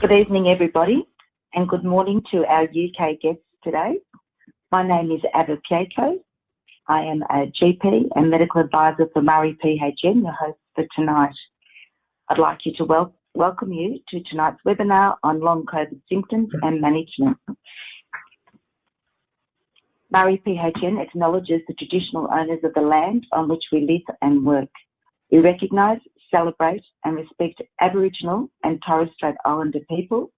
Good evening, everybody, and good morning to our UK guests today. My name is Piejko. I am a GP and medical advisor for Murray PHN, your host for tonight. I'd like you to welcome you to tonight's webinar on long COVID symptoms and management. Murray PHN acknowledges the traditional owners of the land on which we live and work. We recognise, celebrate and respect Aboriginal and Torres Strait Islander people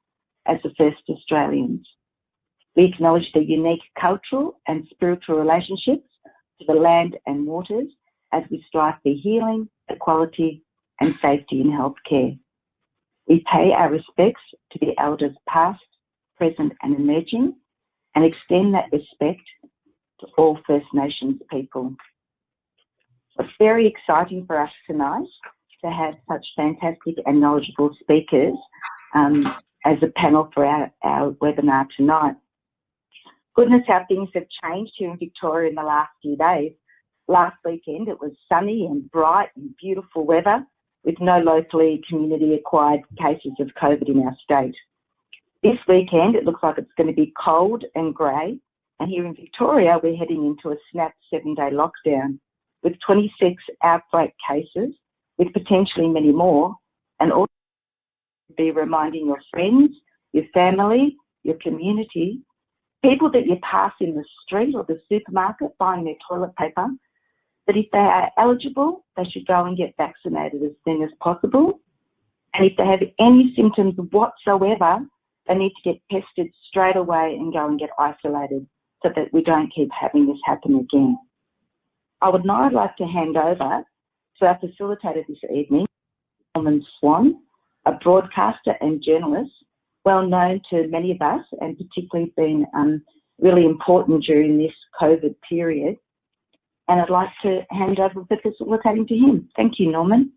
as the first Australians. We acknowledge their unique cultural and spiritual relationships to the land and waters as we strive for healing, equality and safety in healthcare. We pay our respects to the elders past, present and emerging, and extend that respect to all First Nations people. It's very exciting for us tonight to have such fantastic and knowledgeable speakers as a panel for our webinar tonight. Goodness, how things have changed here in Victoria in the last few days. Last weekend it was sunny and bright and beautiful weather with no locally community-acquired cases of COVID in our state. This weekend it looks like it's going to be cold and grey, and here in Victoria we're heading into a snap 7-day lockdown with 26 outbreak cases, with potentially many more, and also be reminding your friends, your family, your community, people that you pass in the street or the supermarket buying their toilet paper, that if they are eligible, they should go and get vaccinated as soon as possible. And if they have any symptoms whatsoever, they need to get tested straight away and go and get isolated so that we don't keep having this happen again. I would now like to hand over to our facilitator this evening, Swan, a broadcaster and journalist, well known to many of us and particularly been really important during this COVID period. And I'd like to hand over for facilitating to him. Thank you, Norman.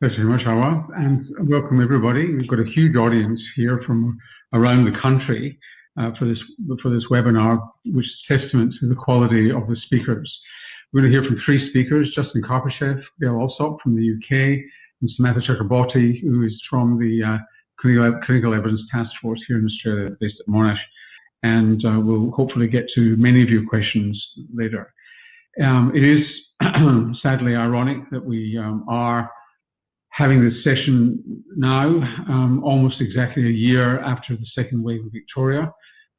Thanks very much, Awa, and welcome everybody. We've got a huge audience here from around the country for this webinar, which is testament to the quality of the speakers. We're going to hear from 3 speakers: Justine Karpusheff, Gail Allsopp from the UK, and Samantha Chakraborty, who is from the Clinical Evidence Taskforce here in Australia, based at Monash. And we'll hopefully get to many of your questions later. It is sadly ironic that we are having this session now, almost exactly a year after the second wave of Victoria,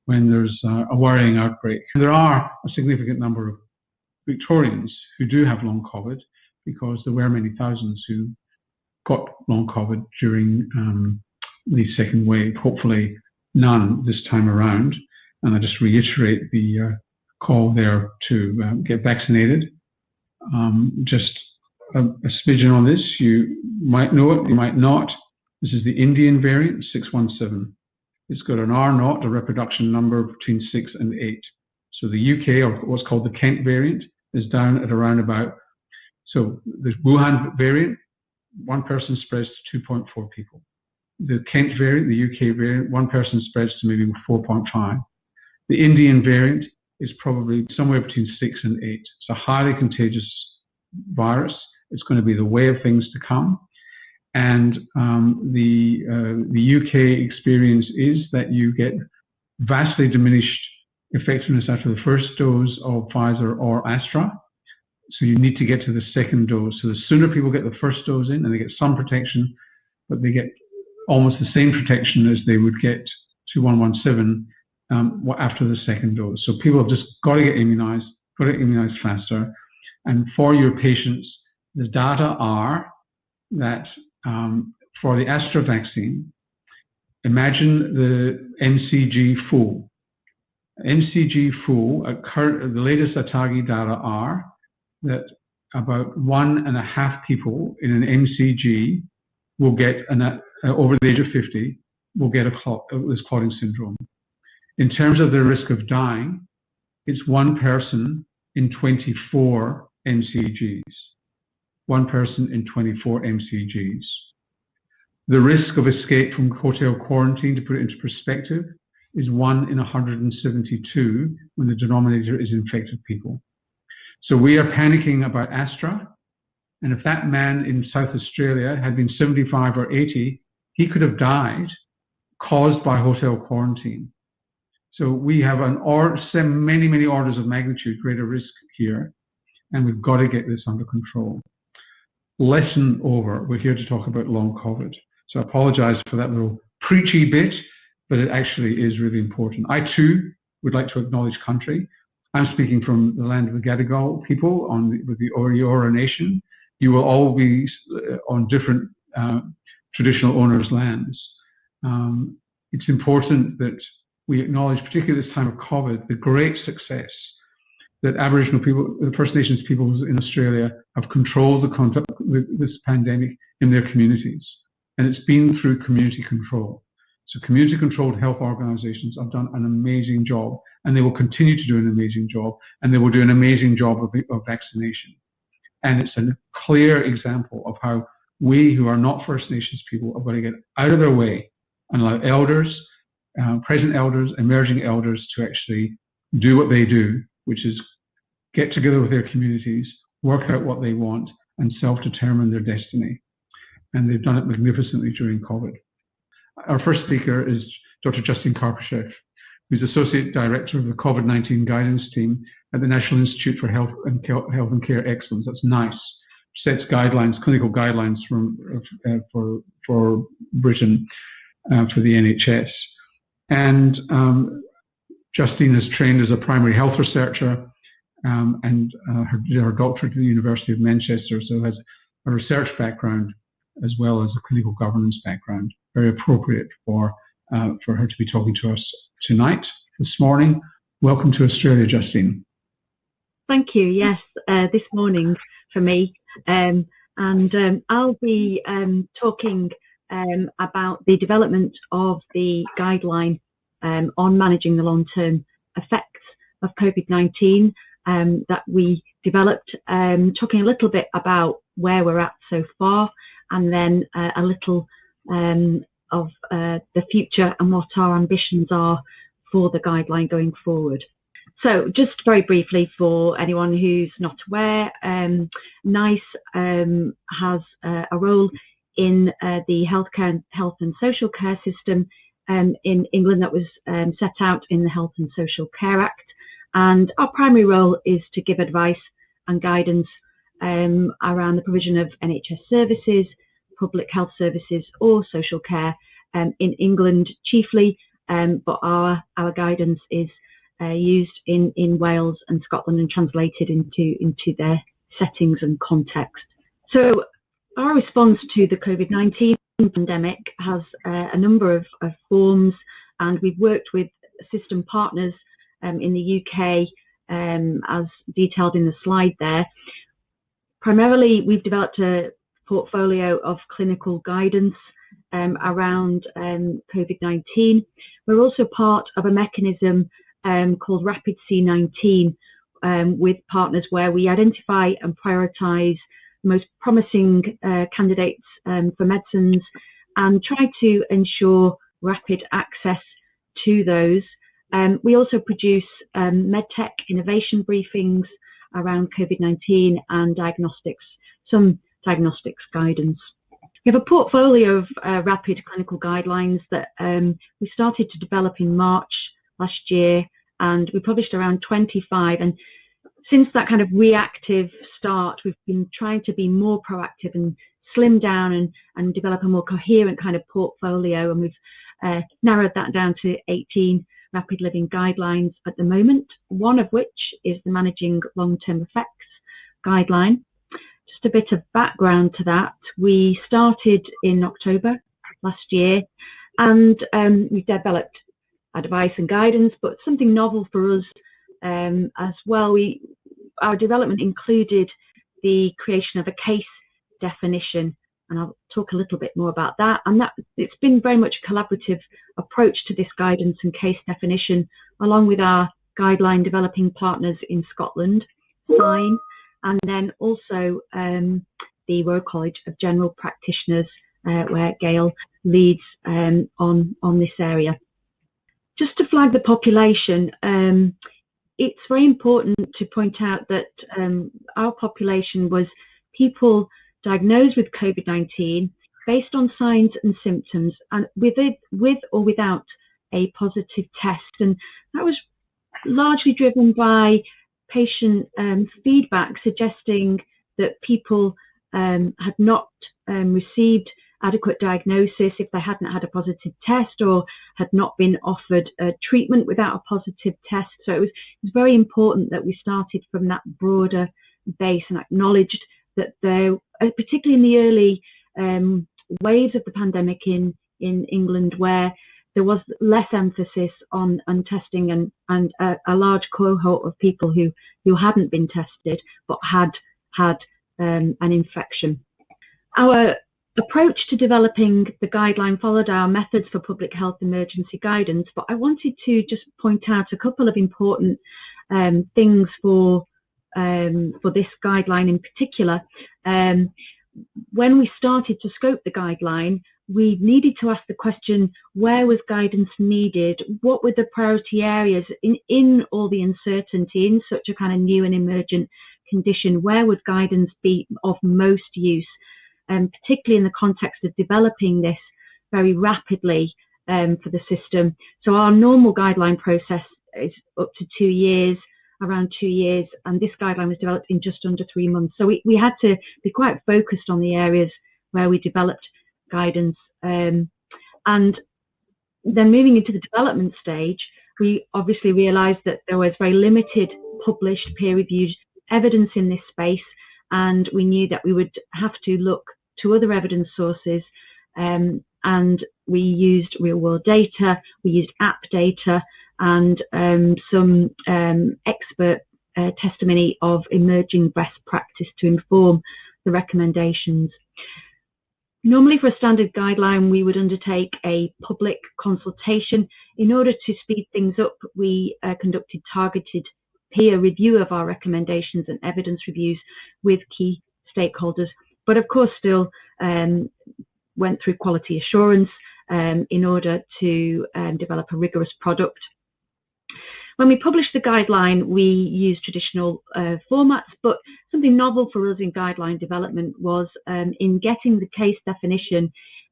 when there's a worrying outbreak. There are a significant number of Victorians who do have long COVID, because there were many thousands who got long COVID during the second wave. Hopefully none this time around. And I just reiterate the call there to get vaccinated. Just a smidgen on this. You might know it, you might not. This is the Indian variant, 617. It's got an R0, a reproduction number between 6 and 8. So the UK, or what's called the Kent variant, is down at around about, so the Wuhan variant, one person spreads to 2.4 people. The Kent variant, the UK variant, one person spreads to maybe 4.5. The Indian variant is probably somewhere between 6 and 8. It's a highly contagious virus. It's going to be the way of things to come. And the UK experience is that you get vastly diminished effectiveness after the first dose of Pfizer or Astra. So you need to get to the second dose. So the sooner people get the first dose in, and they get some protection, but they get almost the same protection as they would get 2117 after the second dose. So people have just got to get immunized faster. And for your patients, the data are that for the Astra vaccine, imagine the MCG full. MCG full, the latest ATAGI data are that about 1.5 people in an MCG will get, over the age of 50, will get this clotting syndrome. In terms of the risk of dying, it's 1 person in 24 MCGs. 1 person in 24 MCGs. The risk of escape from hotel quarantine, to put it into perspective, is 1 in 172 when the denominator is infected people. So we are panicking about Astra, and if that man in South Australia had been 75 or 80, he could have died caused by hotel quarantine. So we have many orders of magnitude greater risk here, and we've got to get this under control. Lesson over. We're here to talk about long COVID. So I apologize for that little preachy bit, but it actually is really important. I too would like to acknowledge country. I'm speaking from the land of the Gadigal people with the Eora Nation. You will all be on different traditional owners' lands. It's important that we acknowledge, particularly this time of COVID, the great success that Aboriginal people, the First Nations peoples in Australia have controlled this pandemic in their communities. And it's been through community control. So community-controlled health organizations have done an amazing job, and they will continue to do an amazing job, and they will do an amazing job of vaccination. And it's a clear example of how we who are not First Nations people are going to get out of their way and allow elders, present elders, emerging elders to actually do what they do, which is get together with their communities, work out what they want, and self-determine their destiny. And they've done it magnificently during COVID. Our first speaker is Dr. Justine Karpusheff, who's Associate Director of the COVID-19 Guidance Team at the National Institute for Health and Care Excellence. That's NICE. Sets guidelines, clinical guidelines for Britain, for the NHS. And Justine is trained as a primary health researcher and her doctorate at the University of Manchester, so has a research background as well as a clinical governance background. Very appropriate for her to be talking to us tonight, this morning. Welcome to Australia, Justine. Thank you. Yes, this morning for me. I'll be talking about the development of the guideline on managing the long-term effects of COVID-19 that we developed, talking a little bit about where we're at so far, and then a little of the future and what our ambitions are for the guideline going forward. So just very briefly, for anyone who's not aware, NICE has a role in the health and social care system in England that was set out in the Health and Social Care Act. And our primary role is to give advice and guidance around the provision of NHS services, public health services or social care in England chiefly, but our guidance is used in Wales and Scotland and translated into their settings and context. So our response to the COVID-19 pandemic has a number of forms, and we've worked with system partners in the UK as detailed in the slide there. Primarily, we've developed a portfolio of clinical guidance around COVID-19. We're also part of a mechanism called Rapid C19 with partners, where we identify and prioritise the most promising candidates for medicines and try to ensure rapid access to those. We also produce medtech innovation briefings around COVID-19 and diagnostics, some diagnostics guidance. We have a portfolio of rapid clinical guidelines that we started to develop in March last year, and we published around 25. And since that kind of reactive start, we've been trying to be more proactive and slim down and develop a more coherent kind of portfolio. And we've narrowed that down to 18 rapid living guidelines at the moment, one of which is the Managing Long-Term Effects guideline. Just a bit of background to that. We started in October last year, and we've developed advice and guidance, but something novel for us as well. Our development included the creation of a case definition, and I'll talk a little bit more about that. And it's been very much a collaborative approach to this guidance and case definition, along with our guideline developing partners in Scotland, Swan, and then also the Royal College of General Practitioners, where Gail leads on this area. Just to flag the population, it's very important to point out that our population was people diagnosed with COVID-19 based on signs and symptoms, and with or without a positive test. And that was largely driven by patient feedback suggesting that people had not received adequate diagnosis if they hadn't had a positive test, or had not been offered treatment without a positive test. So it was very important that we started from that broader base and acknowledged that there, particularly in the early waves of the pandemic in England, where there was less emphasis on testing and a large cohort of people who hadn't been tested but had an infection. Our approach to developing the guideline followed our methods for public health emergency guidance, but I wanted to just point out a couple of important things for this guideline in particular. When we started to scope the guideline, we needed to ask the question, where was guidance needed? What were the priority areas in all the uncertainty, in such a kind of new and emergent condition? Where would guidance be of most use? Particularly in the context of developing this very rapidly for the system. So our normal guideline process is up to 2 years, around 2 years, and this guideline was developed in just under 3 months. So we had to be quite focused on the areas where we developed guidance. And then moving into the development stage, we obviously realised that there was very limited published peer-reviewed evidence in this space, and we knew that we would have to look to other evidence sources, and we used real-world data, we used app data, and some expert testimony of emerging best practice to inform the recommendations. Normally for a standard guideline, we would undertake a public consultation. In order to speed things up, we conducted targeted peer review of our recommendations and evidence reviews with key stakeholders, but of course still went through quality assurance in order to develop a rigorous product. When we published the guideline, we used traditional formats, but something novel for us in guideline development was in getting the case definition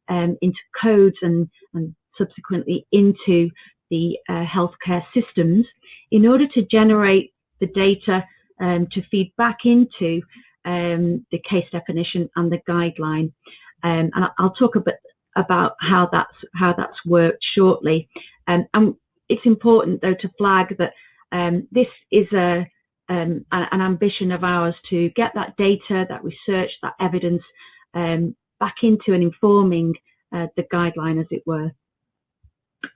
into codes and subsequently into the healthcare systems in order to generate the data to feed back into the case definition and the guideline. And I'll talk a bit about how that's worked shortly. And it's important, though, to flag that this is an ambition of ours to get that data, that research, that evidence back into and informing the guideline, as it were.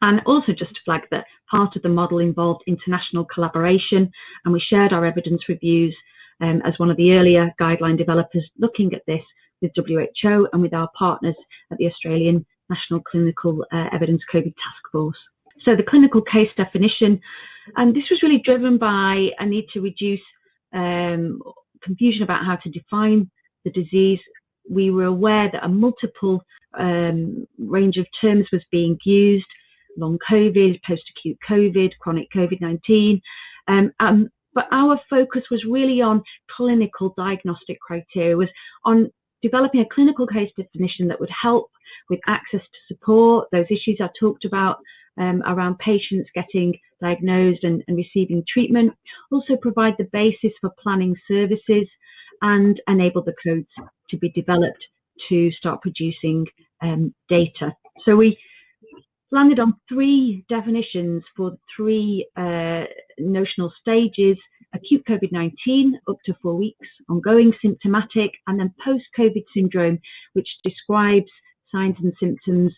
And also just to flag that part of the model involved international collaboration, and we shared our evidence reviews as one of the earlier guideline developers looking at this with WHO and with our partners at the Australian National Clinical Evidence COVID Taskforce. So the clinical case definition, and this was really driven by a need to reduce confusion about how to define the disease. We were aware that a multiple range of terms was being used: long COVID, post-acute COVID, chronic COVID-19. But our focus was really on clinical diagnostic criteria, was on developing a clinical case definition that would help with access to support, those issues I talked about around patients getting diagnosed and receiving treatment, also provide the basis for planning services and enable the codes to be developed to start producing data. So we landed on 3 definitions for 3 notional stages: acute COVID-19 up to 4 weeks, ongoing symptomatic, and then post-COVID syndrome, which describes signs and symptoms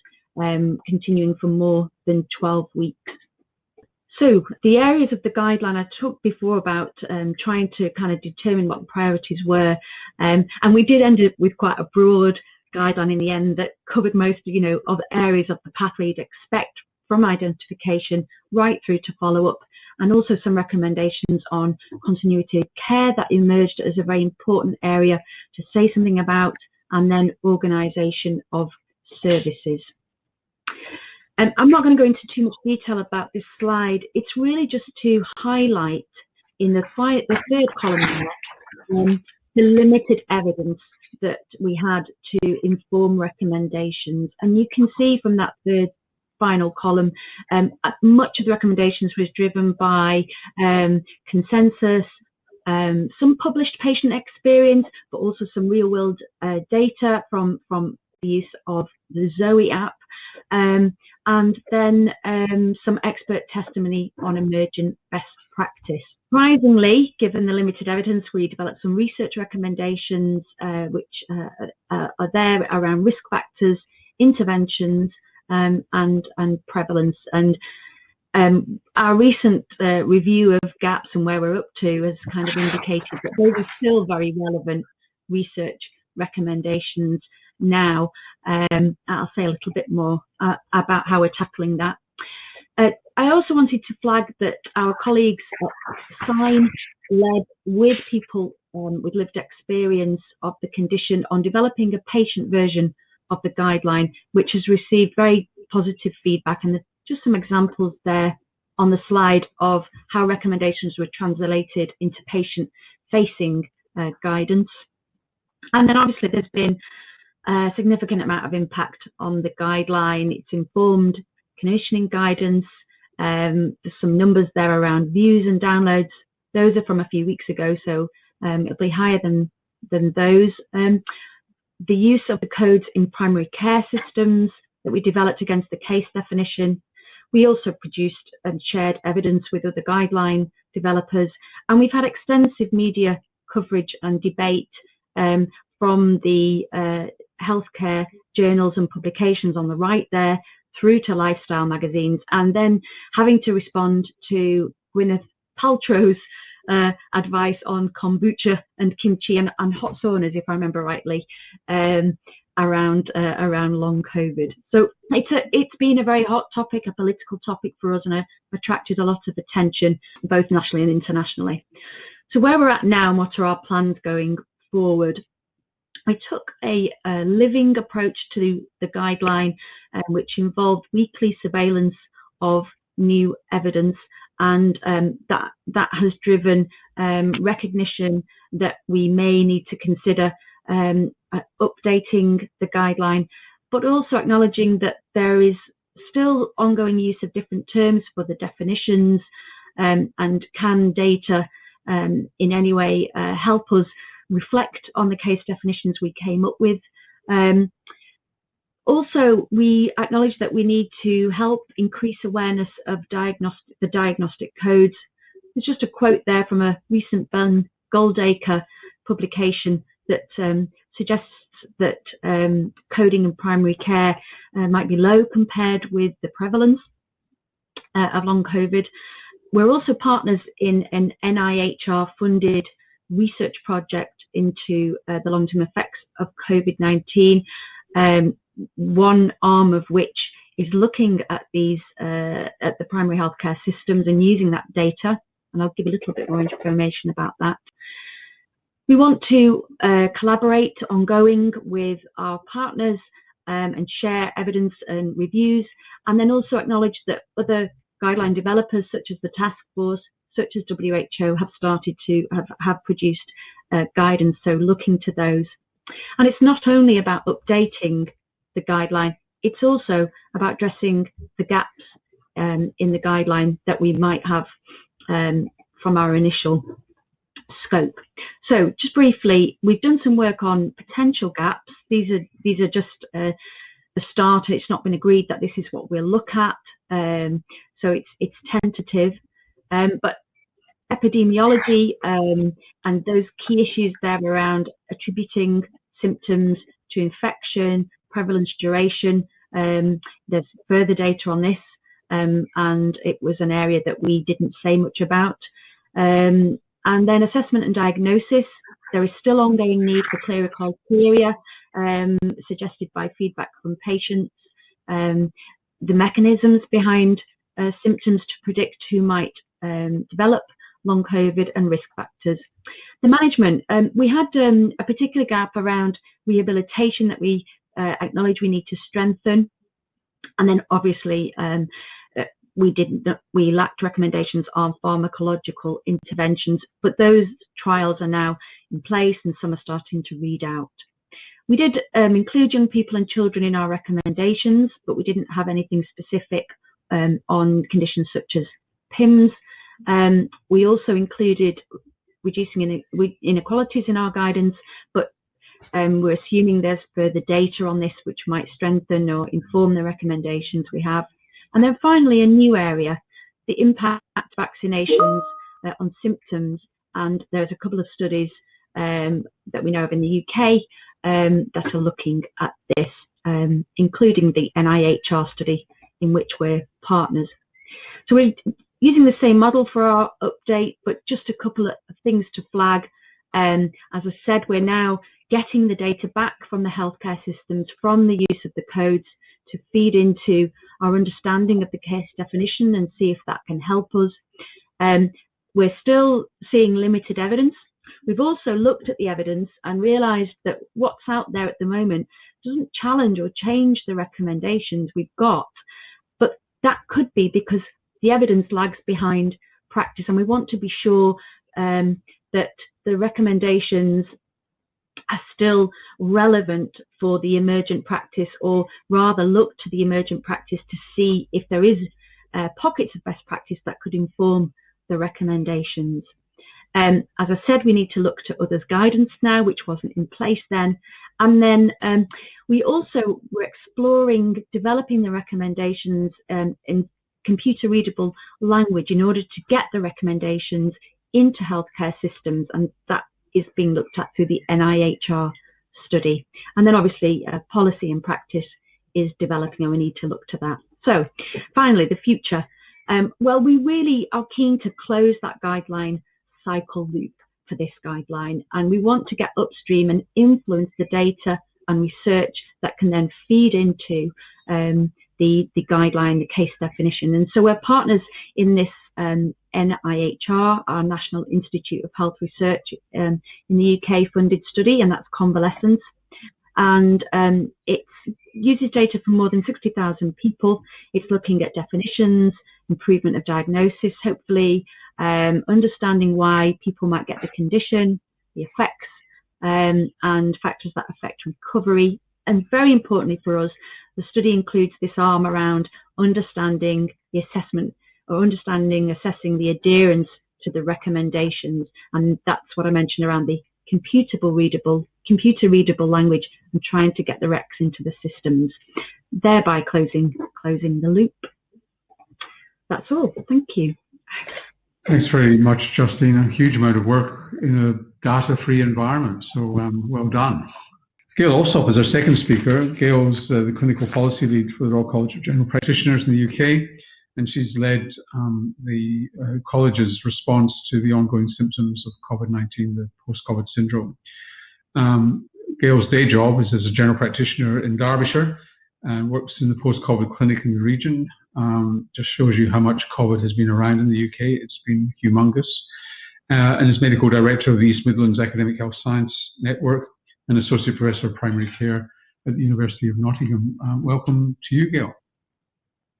continuing for more than 12 weeks. So the areas of the guideline I talked before about trying to kind of determine what the priorities were, and we did end up with quite a broad guideline in the end that covered most, of areas of the pathway you'd expect from identification right through to follow-up, and also some recommendations on continuity of care that emerged as a very important area to say something about, and then organisation of services. And I'm not going to go into too much detail about this slide. It's really just to highlight in the 3rd column there, the limited evidence that we had to inform recommendations. And you can see from that third final column, much of the recommendations was driven by consensus, some published patient experience, but also some real-world data from the use of the Zoe app, and then some expert testimony on emergent best practice. Surprisingly, given the limited evidence, we developed some research recommendations which are there around risk factors, interventions, and prevalence. And our recent review of gaps and where we're up to has kind of indicated that those are still very relevant research recommendations now. I'll say a little bit more about how we're tackling that. I also wanted to flag that our colleagues at Swan led with people with lived experience of the condition on developing a patient version of the guideline, which has received very positive feedback. And there's just some examples there on the slide of how recommendations were translated into patient-facing guidance. And then obviously there's been a significant amount of impact on the guideline. It's informed conditioning guidance. There's some numbers there around views and downloads. Those are from a few weeks ago, so it'll be higher than those. The use of the codes in primary care systems that we developed against the case definition. We also produced and shared evidence with other guideline developers, and we've had extensive media coverage and debate from the healthcare journals and publications on the right there, through to lifestyle magazines, and then having to respond to Gwyneth Paltrow's advice on kombucha and kimchi and hot saunas, if I remember rightly, around long COVID. So it's been a very hot topic, a political topic for us, and attracted a lot of attention, both nationally and internationally. So where we're at now and what are our plans going forward? I took a living approach to the guideline, which involved weekly surveillance of new evidence, and that has driven recognition that we may need to consider updating the guideline, but also acknowledging that there is still ongoing use of different terms for the definitions, and can data in any way help us reflect on the case definitions we came up with. Also, we acknowledge that we need to help increase awareness of the diagnostic codes. There's just a quote there from a recent Ben Goldacre publication that suggests that coding in primary care might be low compared with the prevalence of long COVID. We're also partners in an NIHR-funded research project into the long-term effects of COVID-19, one arm of which is looking at these at the primary healthcare systems and using that data, and I'll give a little bit more information about that. We want to collaborate ongoing with our partners and share evidence and reviews, and then also acknowledge that other guideline developers such as the Taskforce, such as WHO, have started to have produced guidance, so looking to those. And it's not only about updating the guideline, it's also about addressing the gaps in the guideline that we might have from our initial scope. So just briefly, we've done some work on potential gaps. These are just the start. It's not been agreed that this is what we'll look at, so it's tentative, but epidemiology and those key issues there around attributing symptoms to infection, prevalence, duration. There's further data on this, and it was an area that we didn't say much about. And then assessment and diagnosis. There is still ongoing need for clearer criteria suggested by feedback from patients. The mechanisms behind symptoms to predict who might develop long COVID and risk factors. The management, we had a particular gap around rehabilitation that we acknowledge we need to strengthen. And then obviously we lacked recommendations on pharmacological interventions, but those trials are now in place and some are starting to read out. We did include young people and children in our recommendations, but we didn't have anything specific on conditions such as PIMS. We also included reducing inequalities in our guidance, but we're assuming there's further data on this which might strengthen or inform the recommendations we have. And then finally, a new area, the impact of vaccinations on symptoms. And there's a couple of studies that we know of in the UK that are looking at this, including the NIHR study in which we're partners. So we're using the same model for our update, but just a couple of things to flag. As I said, we're now getting the data back from the healthcare systems from the use of the codes to feed into our understanding of the case definition and see if that can help us. We're still seeing limited evidence. We've also looked at the evidence and realised that what's out there at the moment doesn't challenge or change the recommendations we've got, but that could be because the evidence lags behind practice, and we want to be sure that the recommendations are still relevant for the emergent practice, or rather look to the emergent practice to see if there is pockets of best practice that could inform the recommendations. As I said, we need to look to others' guidance now, which wasn't in place then. And then we also were exploring developing the recommendations in computer readable language in order to get the recommendations into healthcare systems, and that is being looked at through the NIHR study. And then obviously policy and practice is developing, and we need to look to that. So finally, the future. Well, we really are keen to close that guideline cycle loop for this guideline, and we want to get upstream and influence the data and research that can then feed into the guideline, the case definition. And so we're partners in this NIHR, our National Institute of Health Research, in the UK funded study, and that's convalescence. And it uses data from more than 60,000 people. It's looking at definitions, improvement of diagnosis, hopefully, understanding why people might get the condition, the effects, and factors that affect recovery. And very importantly for us, the study includes this arm around understanding the assessment, or assessing the adherence to the recommendations. And that's what I mentioned around the computer readable language, and trying to get the recs into the systems, thereby closing the loop. That's all. Thank you. Thanks very much, Justine. A huge amount of work in a data-free environment, so well done. Gail Allsopp is our second speaker. Gail's the clinical policy lead for the Royal College of General Practitioners in the UK, and she's led the college's response to the ongoing symptoms of COVID-19, the post-COVID syndrome. Gail's day job is as a general practitioner in Derbyshire and works in the post-COVID clinic in the region. Just shows you how much COVID has been around in the UK. It's been humongous. And is medical director of the East Midlands Academic Health Science Network and associate professor of primary care at the University of Nottingham. Welcome to you, Gail.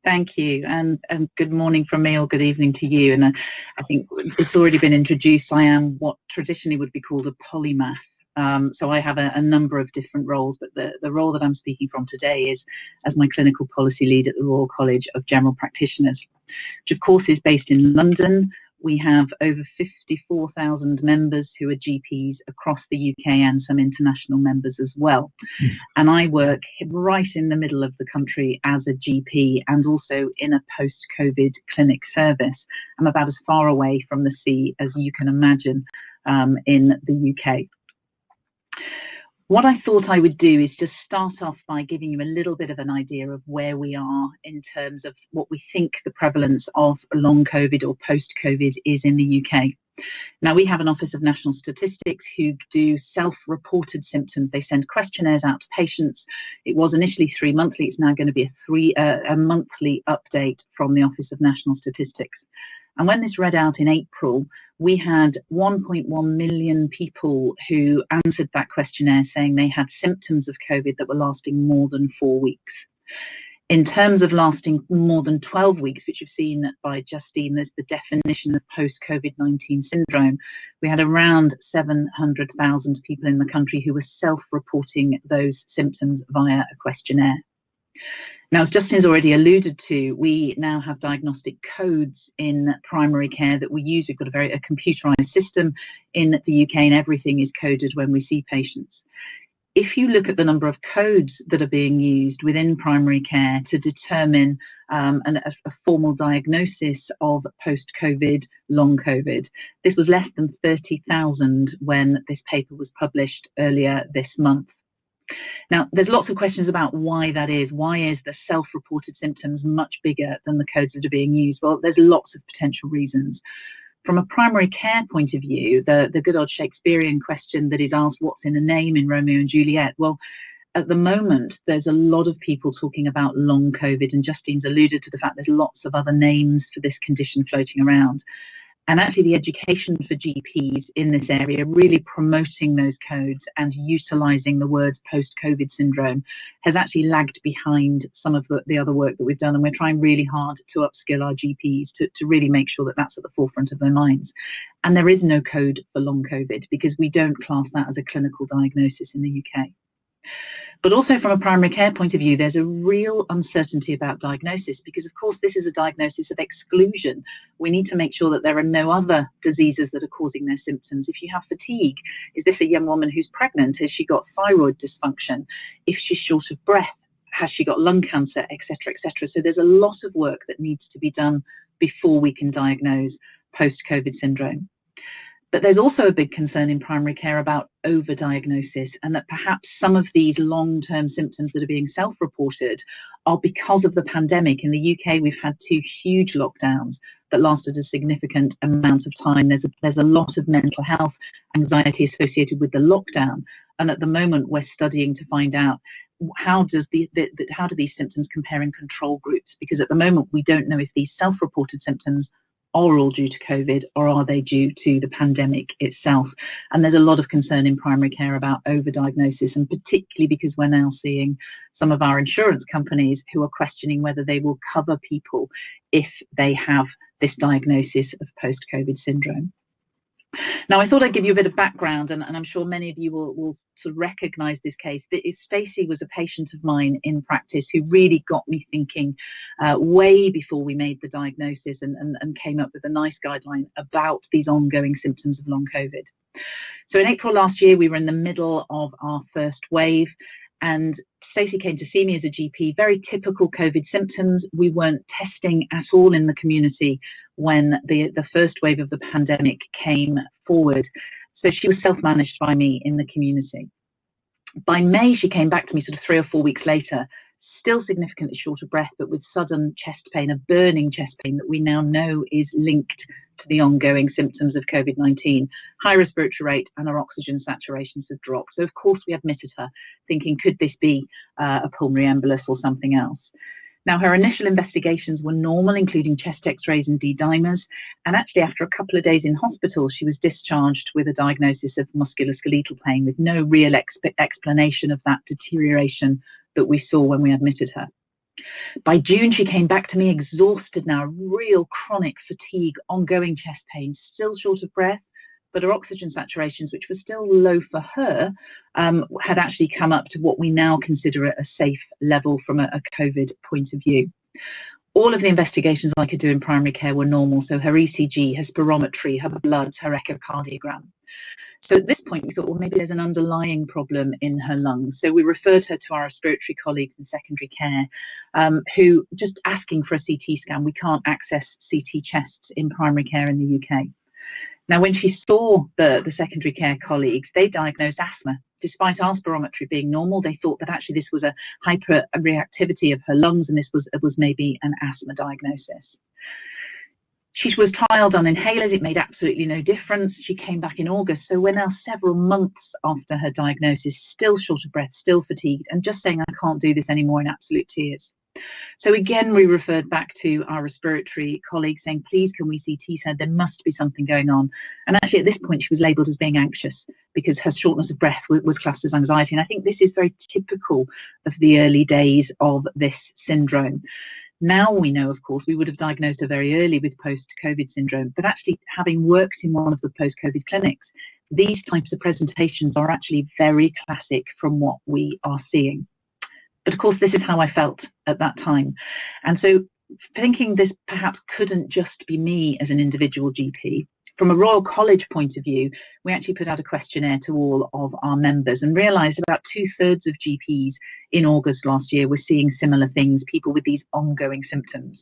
Thank you, and good morning from me, or good evening to you. And I think it's already been introduced. I am what traditionally would be called a polymath. So I have a number of different roles, but the role that I'm speaking from today is as my clinical policy lead at the Royal College of General Practitioners, which of course is based in London. We have over 54,000 members who are GPs across the UK, and some international members as well. And I work right in the middle of the country as a GP, and also in a post-COVID clinic service. I'm about as far away from the sea as you can imagine in the UK. What I thought I would do is just start off by giving you a little bit of an idea of where we are in terms of what we think the prevalence of long COVID or post-COVID is in the UK. Now, we have an Office of National Statistics who do self-reported symptoms. They send questionnaires out to patients. It was initially 3 monthly. It's now going to be a monthly update from the Office of National Statistics. And when this read out in April, we had 1.1 million people who answered that questionnaire saying they had symptoms of COVID that were lasting more than 4 weeks. In terms of lasting more than 12 weeks, which you've seen by Justine as the definition of post-COVID-19 syndrome, we had around 700,000 people in the country who were self-reporting those symptoms via a questionnaire. Now, as Justine's already alluded to, we now have diagnostic codes in primary care that we use. We've got a computerized system in the UK, and everything is coded when we see patients. If you look at the number of codes that are being used within primary care to determine a formal diagnosis of post-COVID, long COVID, this was less than 30,000 when this paper was published earlier this month. Now, there's lots of questions about why that is. Why is the self-reported symptoms much bigger than the codes that are being used? Well, there's lots of potential reasons. From a primary care point of view, the good old Shakespearean question that is asked, what's in a name in Romeo and Juliet? Well, at the moment, there's a lot of people talking about long COVID, and Justine's alluded to the fact there's lots of other names for this condition floating around. And actually the education for GPs in this area, really promoting those codes and utilising the words post-COVID syndrome, has actually lagged behind some of the other work that we've done. And we're trying really hard to upskill our GPs to really make sure that that's at the forefront of their minds. And there is no code for long COVID because we don't class that as a clinical diagnosis in the UK. But also from a primary care point of view, there's a real uncertainty about diagnosis because, of course, this is a diagnosis of exclusion. We need to make sure that there are no other diseases that are causing their symptoms. If you have fatigue, is this a young woman who's pregnant? Has she got thyroid dysfunction? If she's short of breath, has she got lung cancer, etc., etc.? So there's a lot of work that needs to be done before we can diagnose post-COVID syndrome. But there's also a big concern in primary care about overdiagnosis, and that perhaps some of these long-term symptoms that are being self-reported are because of the pandemic. In the UK, we've had 2 huge lockdowns that lasted a significant amount of time. There's a lot of mental health anxiety associated with the lockdown, and at the moment we're studying to find out how do these symptoms compare in control groups, because at the moment we don't know if these self-reported symptoms are all due to COVID or are they due to the pandemic itself. And there's a lot of concern in primary care about overdiagnosis, and particularly because we're now seeing some of our insurance companies who are questioning whether they will cover people if they have this diagnosis of post-COVID syndrome. Now, I thought I'd give you a bit of background, and I'm sure many of you will sort of recognise this case. Stacey was a patient of mine in practice who really got me thinking way before we made the diagnosis and came up with a nice guideline about these ongoing symptoms of long COVID. So in April last year, we were in the middle of our first wave, and Stacey came to see me as a GP, very typical COVID symptoms. We weren't testing at all in the community when the first wave of the pandemic came forward. So she was self-managed by me in the community. By May, she came back to me sort of 3 or 4 weeks later, still significantly short of breath, but with sudden chest pain, a burning chest pain that we now know is linked to the ongoing symptoms of COVID-19. High respiratory rate and her oxygen saturations have dropped. So of course we admitted her, thinking, could this be a pulmonary embolus or something else? Now, her initial investigations were normal, including chest x-rays and D-dimers. And actually, after a couple of days in hospital, she was discharged with a diagnosis of musculoskeletal pain with no real explanation of that deterioration that we saw when we admitted her. By June, she came back to me exhausted now, real chronic fatigue, ongoing chest pain, still short of breath, but her oxygen saturations, which were still low for her, had actually come up to what we now consider a safe level from a COVID point of view. All of the investigations I could do in primary care were normal, so her ECG, her spirometry, her bloods, her echocardiogram. So at this point, we thought, well, maybe there's an underlying problem in her lungs. So we referred her to our respiratory colleagues in secondary care, who just asking for a CT scan. We can't access CT chests in primary care in the UK. Now, when she saw the secondary care colleagues, they diagnosed asthma. Despite our spirometry being normal, they thought that actually this was a hyperreactivity of her lungs, and this was maybe an asthma diagnosis. She was trialled on inhalers. It made absolutely no difference. She came back in August. So we're now several months after her diagnosis, still short of breath, still fatigued, and just saying, I can't do this anymore, in absolute tears. So again, we referred back to our respiratory colleagues saying, please, can we CT her? There must be something going on. And actually, at this point, she was labelled as being anxious because her shortness of breath was classed as anxiety. And I think this is very typical of the early days of this syndrome. Now we know, of course, we would have diagnosed her very early with post-COVID syndrome, but actually having worked in one of the post-COVID clinics, these types of presentations are actually very classic from what we are seeing. But of course, this is how I felt at that time. And so thinking this perhaps couldn't just be me as an individual GP, from a Royal College point of view, we actually put out a questionnaire to all of our members and realised about 2/3 of GPs in August last year were seeing similar things, people with these ongoing symptoms,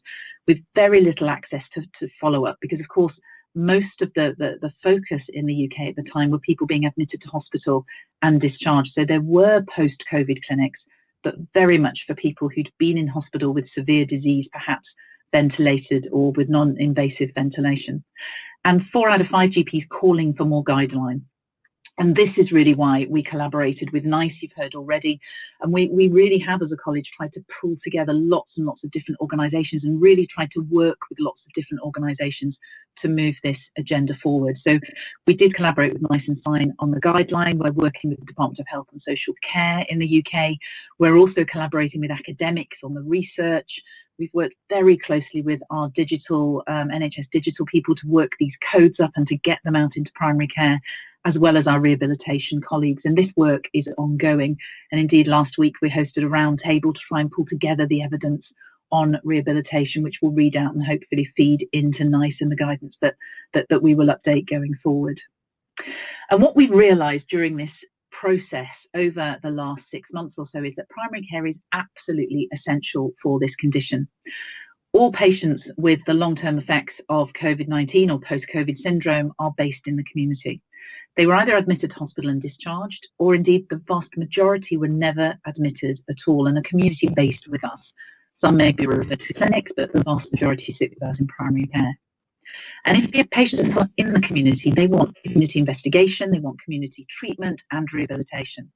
with very little access to follow up, because of course, most of the focus in the UK at the time were people being admitted to hospital and discharged. So there were post-COVID clinics, but very much for people who'd been in hospital with severe disease, perhaps ventilated or with non-invasive ventilation. And 4 out of 5 GPs calling for more guideline. And this is really why we collaborated with NICE, you've heard already. And we really have, as a college, tried to pull together lots and lots of different organisations and really tried to work with lots of different organisations to move this agenda forward. So we did collaborate with NICE and Swan on the guideline. We're working with the Department of Health and Social Care in the UK. We're also collaborating with academics on the research. We've worked very closely with our digital, NHS digital people to work these codes up and to get them out into primary care, as well as our rehabilitation colleagues. And this work is ongoing. And indeed, last week we hosted a round table to try and pull together the evidence on rehabilitation, which will read out and hopefully feed into NICE and the guidance that we will update going forward. And what we've realised during this process over the last 6 months or so is that primary care is absolutely essential for this condition. All patients with the long-term effects of COVID-19 or post-COVID syndrome are based in the community. They were either admitted to hospital and discharged, or indeed the vast majority were never admitted at all and are community based with us. Some may be referred to clinics, but the vast majority sit with us in primary care. And if your patients are in the community, they want community investigation, they want community treatment and rehabilitation.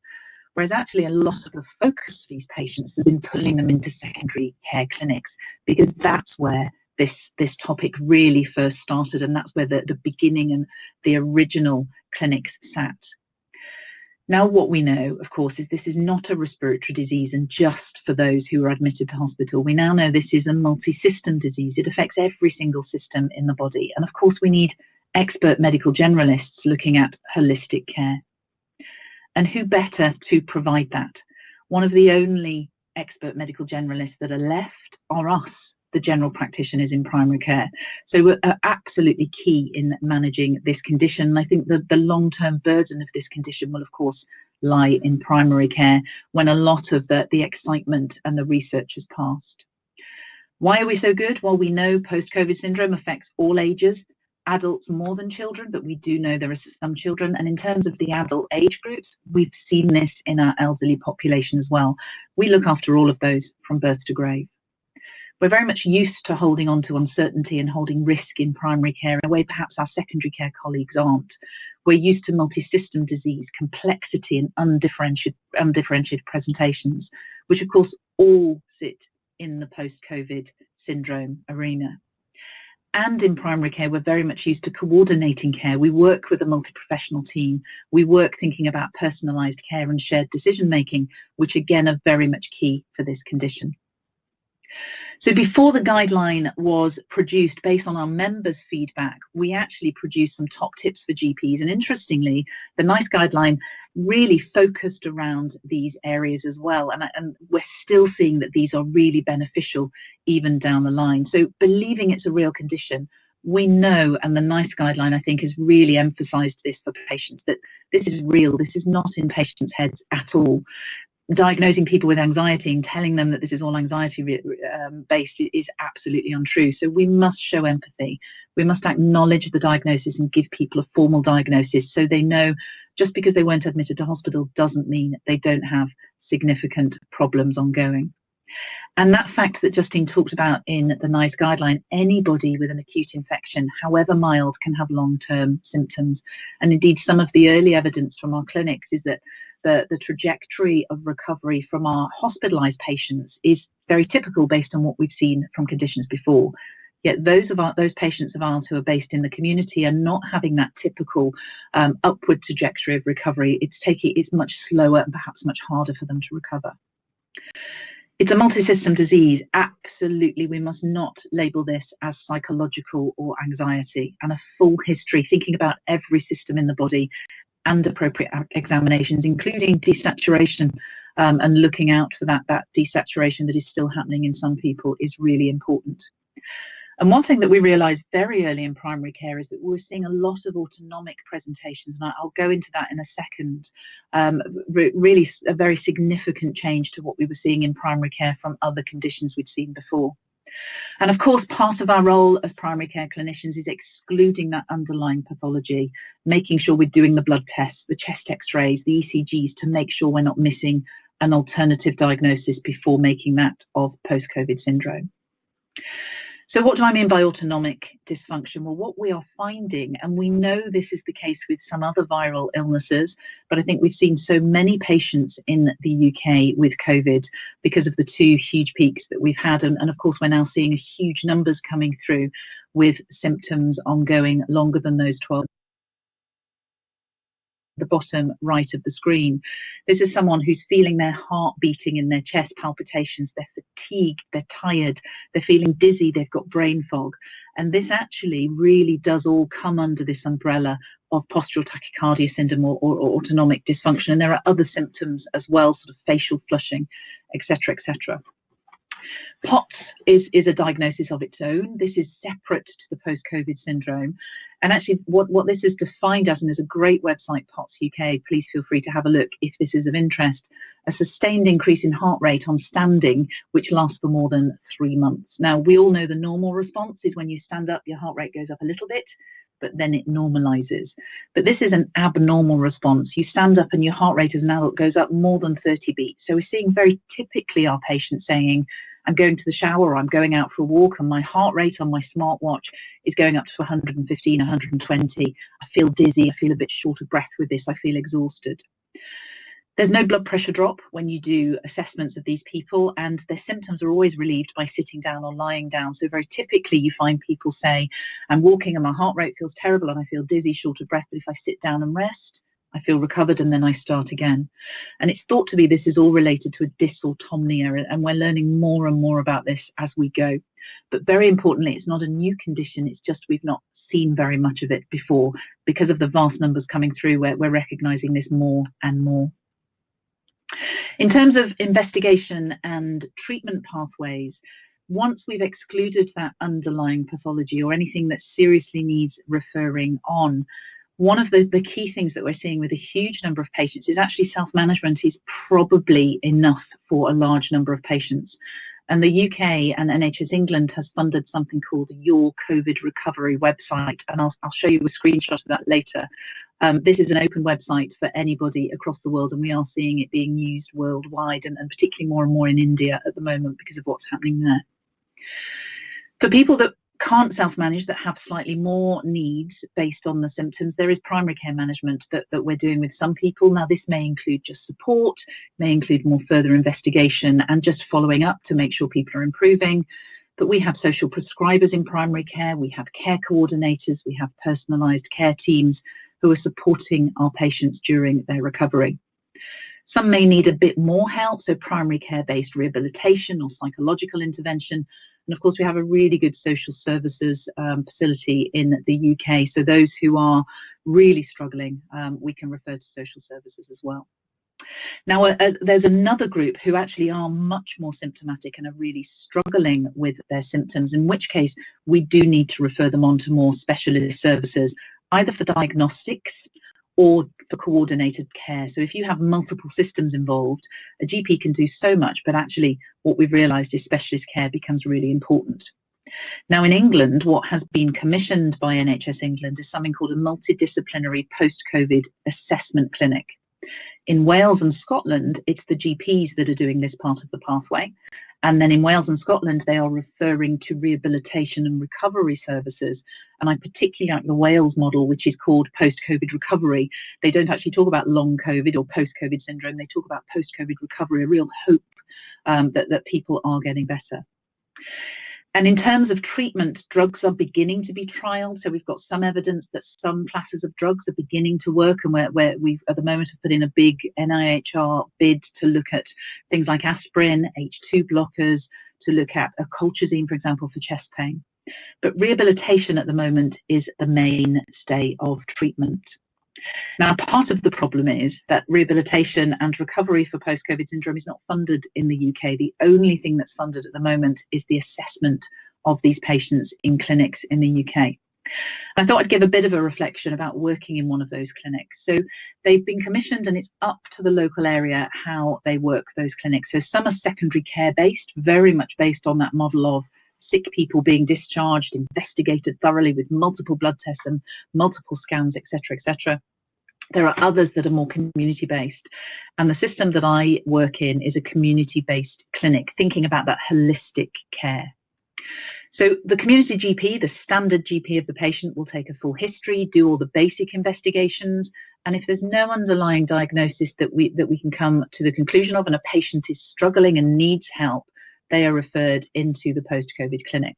Whereas actually a lot of the focus for these patients has been pulling them into secondary care clinics, because that's where this topic really first started, and that's where the beginning and the original clinics sat. Now what we know, of course, is this is not a respiratory disease and just for those who are admitted to hospital. We now know this is a multi-system disease. It affects every single system in the body. And of course, we need expert medical generalists looking at holistic care. And who better to provide that? One of the only expert medical generalists that are left are us, the general practitioners in primary care. So we're absolutely key in managing this condition. I think that the long-term burden of this condition will, of course, lie in primary care when a lot of the excitement and the research has passed. Why are we so good? Well, we know post-COVID syndrome affects all ages, adults more than children, but we do know there are some children. And in terms of the adult age groups, we've seen this in our elderly population as well. We look after all of those from birth to grave. We're very much used to holding on to uncertainty and holding risk in primary care in a way perhaps our secondary care colleagues aren't. We're used to multi-system disease, complexity and undifferentiated presentations, which of course all sit in the post-COVID syndrome arena. And in primary care, we're very much used to coordinating care. We work with a multi-professional team. We work thinking about personalised care and shared decision-making, which again are very much key for this condition. So before the guideline was produced based on our members' feedback, we actually produced some top tips for GPs. And interestingly, the NICE guideline really focused around these areas as well. And we're still seeing that these are really beneficial even down the line. So believing it's a real condition, we know, and the NICE guideline, I think, has really emphasised this for patients, that this is real. This is not in patients' heads at all. Diagnosing people with anxiety and telling them that this is all anxiety based is absolutely untrue. So we must show empathy. We must acknowledge the diagnosis and give people a formal diagnosis so they know just because they weren't admitted to hospital doesn't mean they don't have significant problems ongoing. And that fact that Justine talked about in the NICE guideline, anybody with an acute infection, however mild, can have long-term symptoms. And indeed, some of the early evidence from our clinics is that the trajectory of recovery from our hospitalised patients is very typical based on what we've seen from conditions before. Yet those patients of ours who are based in the community are not having that typical upward trajectory of recovery. It's much slower and perhaps much harder for them to recover. It's a multi-system disease. Absolutely, we must not label this as psychological or anxiety, and a full history, thinking about every system in the body and appropriate examinations, including desaturation, and looking out for that desaturation that is still happening in some people is really important. And one thing that we realised very early in primary care is that we were seeing a lot of autonomic presentations, and I'll go into that in a second. Really a very significant change to what we were seeing in primary care from other conditions we'd seen before. And of course, part of our role as primary care clinicians is excluding that underlying pathology, making sure we're doing the blood tests, the chest x-rays, the ECGs to make sure we're not missing an alternative diagnosis before making that of post-COVID syndrome. So what do I mean by autonomic dysfunction? Well, what we are finding, and we know this is the case with some other viral illnesses, but I think we've seen so many patients in the UK with COVID because of the two huge peaks that we've had. And of course, we're now seeing huge numbers coming through with symptoms ongoing longer than those 12. The bottom right of the screen. This is someone who's feeling their heart beating in their chest, palpitations, they're fatigued, they're tired, they're feeling dizzy, they've got brain fog. And this actually really does all come under this umbrella of postural tachycardia syndrome or autonomic dysfunction. And there are other symptoms as well, sort of facial flushing, etc., etc. POTS is a diagnosis of its own. This is separate to the post-COVID syndrome. And actually what this is defined as, and there's a great website, POTS UK, please feel free to have a look if this is of interest, a sustained increase in heart rate on standing, which lasts for more than 3 months. Now, we all know the normal response is when you stand up, your heart rate goes up a little bit, but then it normalizes. But this is an abnormal response. You stand up and your heart rate as an adult goes up more than 30 beats. So we're seeing very typically our patients saying, I'm going to the shower or I'm going out for a walk and my heart rate on my smartwatch is going up to 115, 120. I feel dizzy, I feel a bit short of breath with this, I feel exhausted. There's no blood pressure drop when you do assessments of these people, and their symptoms are always relieved by sitting down or lying down. So very typically you find people say, I'm walking and my heart rate feels terrible and I feel dizzy, short of breath, but if I sit down and rest, I feel recovered and then I start again. And it's thought to be this is all related to a dysautonomia, and we're learning more and more about this as we go. But very importantly, it's not a new condition, it's just we've not seen very much of it before. Because of the vast numbers coming through, we're recognising this more and more. In terms of investigation and treatment pathways, once we've excluded that underlying pathology or anything that seriously needs referring on, one of the key things that we're seeing with a huge number of patients is actually self-management is probably enough for a large number of patients. And the UK and NHS England has funded something called the Your COVID Recovery website, and I'll show you a screenshot of that later. This is an open website for anybody across the world, and we are seeing it being used worldwide, and particularly more and more in India at the moment because of what's happening there. For people that can't self-manage, that have slightly more needs based on the symptoms, there is primary care management that we're doing with some people. Now, this may include just support, may include more further investigation and just following up to make sure people are improving. But we have social prescribers in primary care, we have care coordinators, we have personalised care teams who are supporting our patients during their recovery. Some may need a bit more help, so primary care-based rehabilitation or psychological intervention. And of course, we have a really good social services facility in the UK. So those who are really struggling, we can refer to social services as well. Now, there's another group who actually are much more symptomatic and are really struggling with their symptoms, in which case we do need to refer them on to more specialist services, either for diagnostics or for coordinated care. So if you have multiple systems involved, a GP can do so much, but actually what we've realised is specialist care becomes really important. Now in England, what has been commissioned by NHS England is something called a multidisciplinary post-COVID assessment clinic. In Wales and Scotland, it's the GPs that are doing this part of the pathway. And then in Wales and Scotland, they are referring to rehabilitation and recovery services. And I particularly like the Wales model, which is called post-COVID recovery. They don't actually talk about long COVID or post-COVID syndrome. They talk about post-COVID recovery, a real hope that people are getting better. And in terms of treatment, drugs are beginning to be trialed. So we've got some evidence that some classes of drugs are beginning to work, and where we've at the moment have put in a big NIHR bid to look at things like aspirin, H2 blockers, to look at a colchicine, for example, for chest pain. But rehabilitation at the moment is the mainstay of treatment. Now, part of the problem is that rehabilitation and recovery for post-COVID syndrome is not funded in the UK. The only thing that's funded at the moment is the assessment of these patients in clinics in the UK. I thought I'd give a bit of a reflection about working in one of those clinics. So they've been commissioned, and it's up to the local area how they work those clinics. So some are secondary care based, very much based on that model of sick people being discharged, investigated thoroughly with multiple blood tests and multiple scans, etc., etc. There are others that are more community-based, and the system that I work in is a community-based clinic, thinking about that holistic care. So the community GP, the standard GP of the patient, will take a full history, do all the basic investigations, and if there's no underlying diagnosis that we can come to the conclusion of, and a patient is struggling and needs help, they are referred into the post-COVID clinic.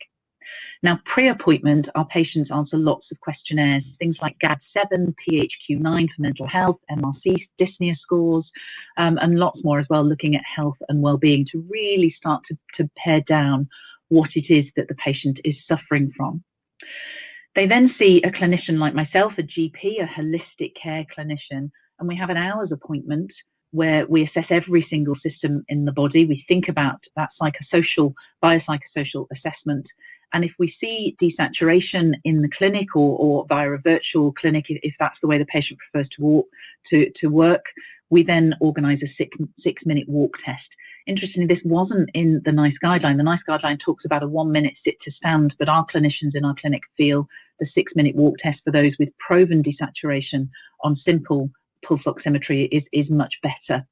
Now, pre-appointment, our patients answer lots of questionnaires, things like GAD-7, PHQ-9 for mental health, MRC, dyspnea scores, and lots more as well, looking at health and well-being to really start to pare down what it is that the patient is suffering from. They then see a clinician like myself, a GP, a holistic care clinician, and we have an hour's appointment where we assess every single system in the body. We think about that biopsychosocial assessment. And if we see desaturation in the clinic or via a virtual clinic, if that's the way the patient prefers to work, we then organise a 6-minute walk test. Interestingly, this wasn't in the NICE guideline. The NICE guideline talks about a 1-minute sit to stand, but our clinicians in our clinic feel the 6-minute walk test for those with proven desaturation on simple pulse oximetry is much better.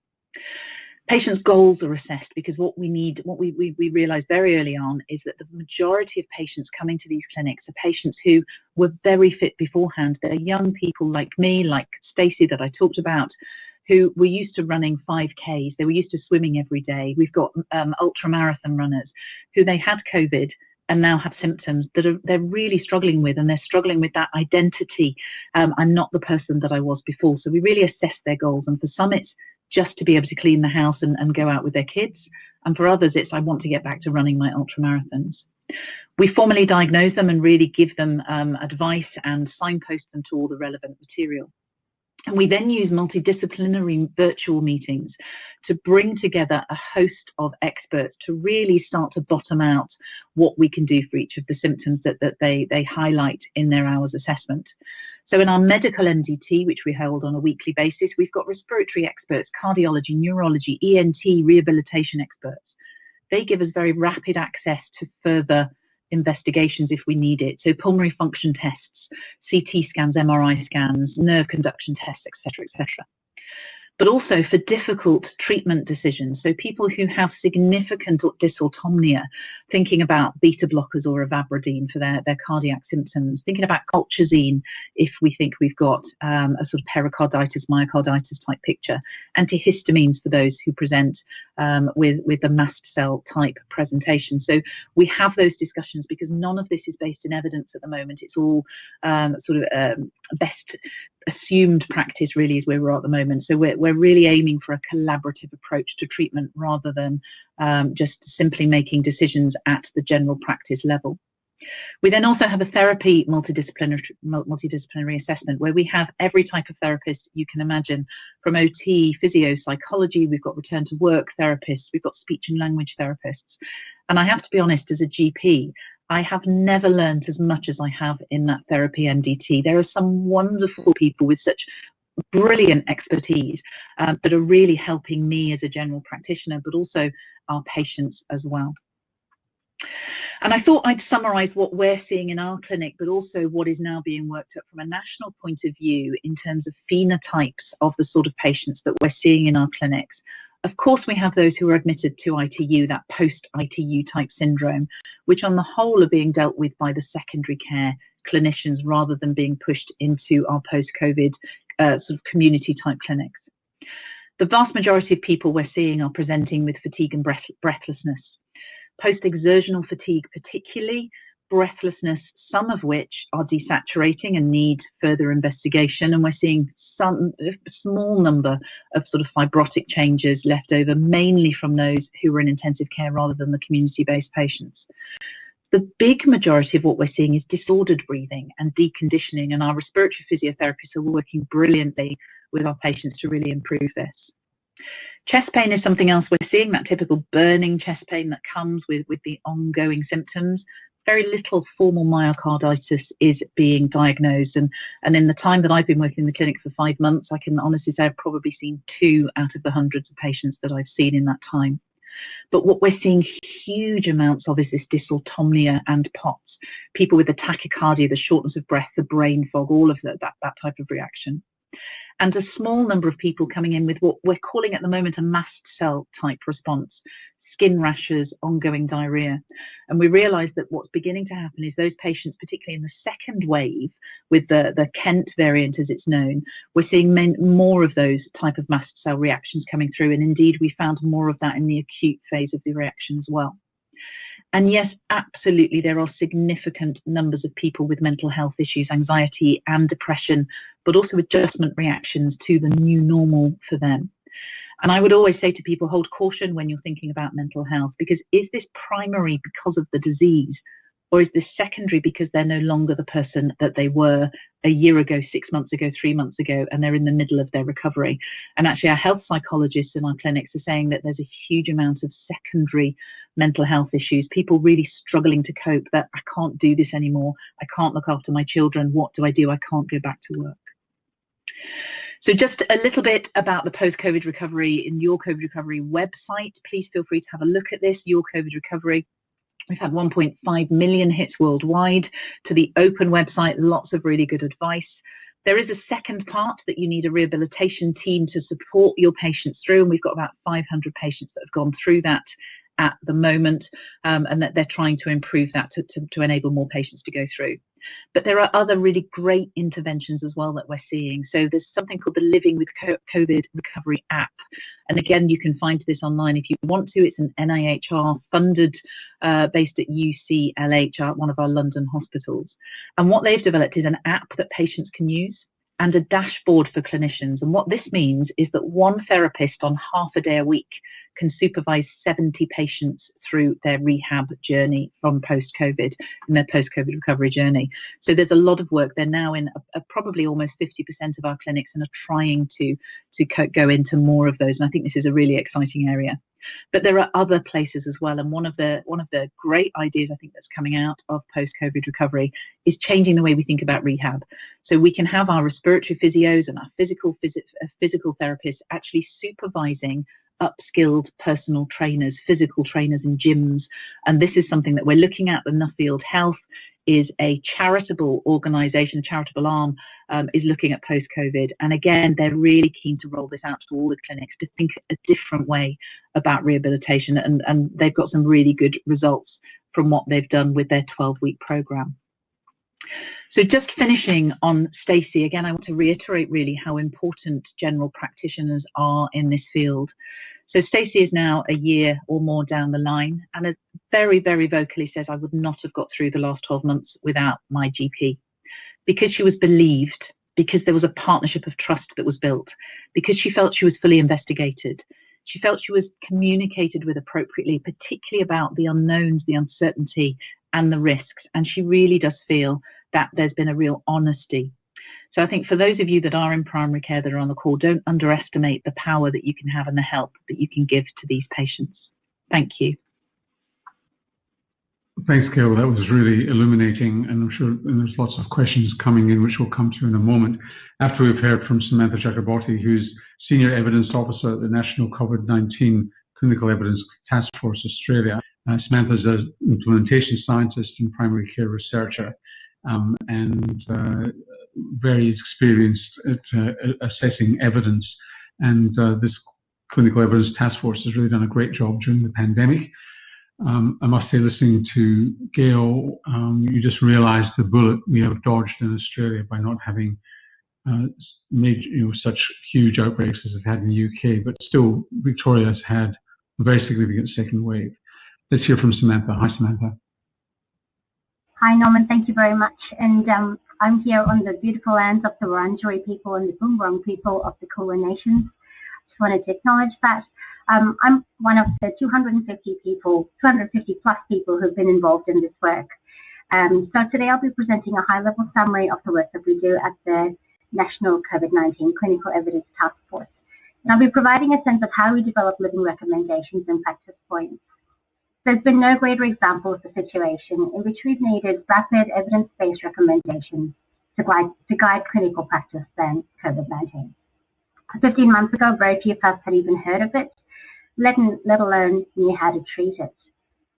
Patients' goals are assessed, because what we realised very early on is that the majority of patients coming to these clinics are patients who were very fit beforehand. They're young people like me, like Stacey that I talked about, who were used to running 5Ks. They were used to swimming every day. We've got ultramarathon runners who they had COVID and now have symptoms that they're really struggling with, and they're struggling with that identity. I'm not the person that I was before. So we really assess their goals. And for some, it's just to be able to clean the house and go out with their kids. And for others, it's I want to get back to running my ultramarathons. We formally diagnose them and really give them advice and signpost them to all the relevant material. And we then use multidisciplinary virtual meetings to bring together a host of experts to really start to bottom out what we can do for each of the symptoms that they highlight in their hours assessment. So in our medical MDT, which we hold on a weekly basis, we've got respiratory experts, cardiology, neurology, ENT, rehabilitation experts. They give us very rapid access to further investigations if we need it. So pulmonary function tests, CT scans, MRI scans, nerve conduction tests, etc., etc. But also for difficult treatment decisions. So people who have significant dysautonomia, thinking about beta blockers or ivabradine for their cardiac symptoms, thinking about colchicine if we think we've got a sort of pericarditis, myocarditis type picture, antihistamines for those who present with a mast cell type presentation. So we have those discussions because none of this is based in evidence at the moment. It's all best assumed practice really is where we're at the moment. So we're really aiming for a collaborative approach to treatment rather than just simply making decisions at the general practice level. We then also have a therapy multidisciplinary assessment where we have every type of therapist you can imagine, from OT, physio, psychology, we've got return to work therapists, we've got speech and language therapists. And I have to be honest, as a GP, I have never learned as much as I have in that therapy MDT. There are some wonderful people with such brilliant expertise that are really helping me as a general practitioner, but also our patients as well. And I thought I'd summarise what we're seeing in our clinic, but also what is now being worked up from a national point of view in terms of phenotypes of the sort of patients that we're seeing in our clinics. Of course, we have those who are admitted to ITU, that post-ITU type syndrome, which on the whole are being dealt with by the secondary care clinicians rather than being pushed into our post-COVID sort of community type clinics. The vast majority of people we're seeing are presenting with fatigue and breathlessness. post-exertional fatigue particularly, breathlessness, some of which are desaturating and need further investigation, and we're seeing a small number of sort of fibrotic changes left over, mainly from those who were in intensive care rather than the community-based patients. The big majority of what we're seeing is disordered breathing and deconditioning, and our respiratory physiotherapists are working brilliantly with our patients to really improve this. Chest pain is something else we're seeing, that typical burning chest pain that comes with the ongoing symptoms. Very little formal myocarditis is being diagnosed, and in the time that I've been working in the clinic for 5 months, I can honestly say I've probably seen 2 out of the hundreds of patients that I've seen in that time. But what we're seeing huge amounts of is this dysautonomia and POTS, people with the tachycardia, the shortness of breath, the brain fog, all of that type of reaction. And a small number of people coming in with what we're calling at the moment a mast cell type response, skin rashes, ongoing diarrhea. And we realise that what's beginning to happen is those patients, particularly in the second wave with the Kent variant as it's known, we're seeing more of those type of mast cell reactions coming through. And indeed, we found more of that in the acute phase of the reaction as well. And yes, absolutely, there are significant numbers of people with mental health issues, anxiety and depression, but also adjustment reactions to the new normal for them. And I would always say to people, hold caution when you're thinking about mental health, because is this primary because of the disease, or is this secondary because they're no longer the person that they were a year ago, 6 months ago, 3 months ago, and they're in the middle of their recovery? And actually our health psychologists in our clinics are saying that there's a huge amount of secondary mental health issues, people really struggling to cope, that I can't do this anymore, I can't look after my children, what do? I can't go back to work. So just a little bit about the post-COVID recovery in Your COVID Recovery website. Please feel free to have a look at this, Your COVID Recovery. We've had 1.5 million hits worldwide to the open website, lots of really good advice. There is a second part that you need a rehabilitation team to support your patients through, and we've got about 500 patients that have gone through that at the moment, and that they're trying to improve that to enable more patients to go through. But there are other really great interventions as well that we're seeing. So there's something called the Living with COVID Recovery app. And again, you can find this online if you want to. It's an NIHR funded, based at UCLH, one of our London hospitals. And what they've developed is an app that patients can use and a dashboard for clinicians. And what this means is that one therapist on half a day a week can supervise 70 patients through their rehab journey from post-COVID, in their post-COVID recovery journey. So there's a lot of work. They're now in probably almost 50% of our clinics and are trying to go into more of those. And I think this is a really exciting area. But there are other places as well. And one of the great ideas I think that's coming out of post-COVID recovery is changing the way we think about rehab. So we can have our respiratory physios and our physical therapists actually supervising upskilled personal trainers, physical trainers in gyms. And this is something that we're looking at. The Nuffield Health is a charitable organisation, charitable arm, is looking at post-COVID. And again, they're really keen to roll this out to all the clinics to think a different way about rehabilitation. And they've got some really good results from what they've done with their 12-week programme. So just finishing on Stacey, again, I want to reiterate really how important general practitioners are in this field. So Stacey is now a year or more down the line and has very, very vocally says, I would not have got through the last 12 months without my GP, because she was believed, because there was a partnership of trust that was built, because she felt she was fully investigated. She felt she was communicated with appropriately, particularly about the unknowns, the uncertainty and the risks. And she really does feel that there's been a real honesty. So I think for those of you that are in primary care that are on the call, don't underestimate the power that you can have and the help that you can give to these patients. Thank you. Thanks, Gail. That was really illuminating, and I'm sure there's lots of questions coming in, which we'll come to in a moment. After we've heard from Samantha Chakraborty, who's Senior Evidence Officer at the National COVID-19 Clinical Evidence Taskforce Australia. Samantha's an implementation scientist and primary care researcher, and very experienced at assessing evidence. And this Clinical Evidence Taskforce has really done a great job during the pandemic. I must say, listening to Gail, you just realised the bullet we have dodged in Australia by not having made such huge outbreaks as it had in the UK. But still, Victoria has had a very significant second wave. let's hear from Samantha. Hi, Samantha. Hi, Norman. Thank you very much. And I'm here on the beautiful lands of the Wurundjeri people and the Boonwurrung people of the Kulin Nations. Just wanted to acknowledge that. I'm one of the 250 plus people who've been involved in this work. So today I'll be presenting a high-level summary of the work that we do at the National COVID-19 Clinical Evidence Taskforce. And I'll be providing a sense of how we develop living recommendations and practice points. There's been no greater example of the situation in which we've needed rapid evidence-based recommendations to guide clinical practice than COVID-19. 15 months ago, very few of us had even heard of it, let alone knew how to treat it.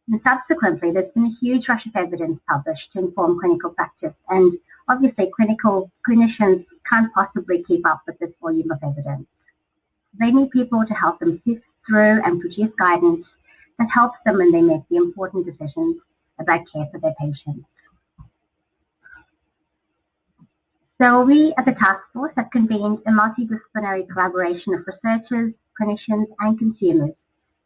And subsequently, there's been a huge rush of evidence published to inform clinical practice, and obviously clinicians can't possibly keep up with this volume of evidence. They need people to help them sift through and produce guidance that helps them when they make the important decisions about care for their patients. So we at the Task Force have convened a multidisciplinary collaboration of researchers, clinicians and consumers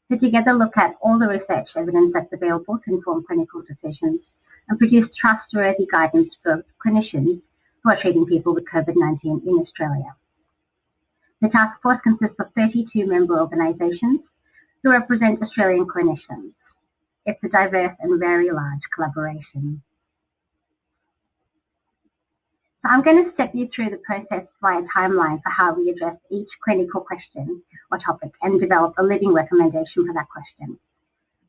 to together look at all the research evidence that's available to inform clinical decisions and produce trustworthy guidance for clinicians who are treating people with COVID-19 in Australia. The Task Force consists of 32 member organisations who represent Australian clinicians. It's a diverse and very large collaboration. So I'm going to step you through the process via timeline for how we address each clinical question or topic and develop a living recommendation for that question.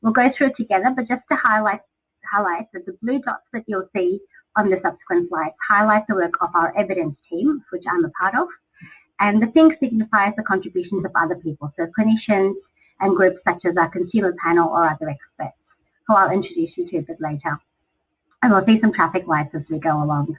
We'll go through it together, but just to highlight that the blue dots that you'll see on the subsequent slides highlight the work of our evidence team, which I'm a part of, and the pink signifies the contributions of other people, so clinicians and groups such as our consumer panel or other experts, who I'll introduce you to a bit later. And we'll see some traffic lights as we go along.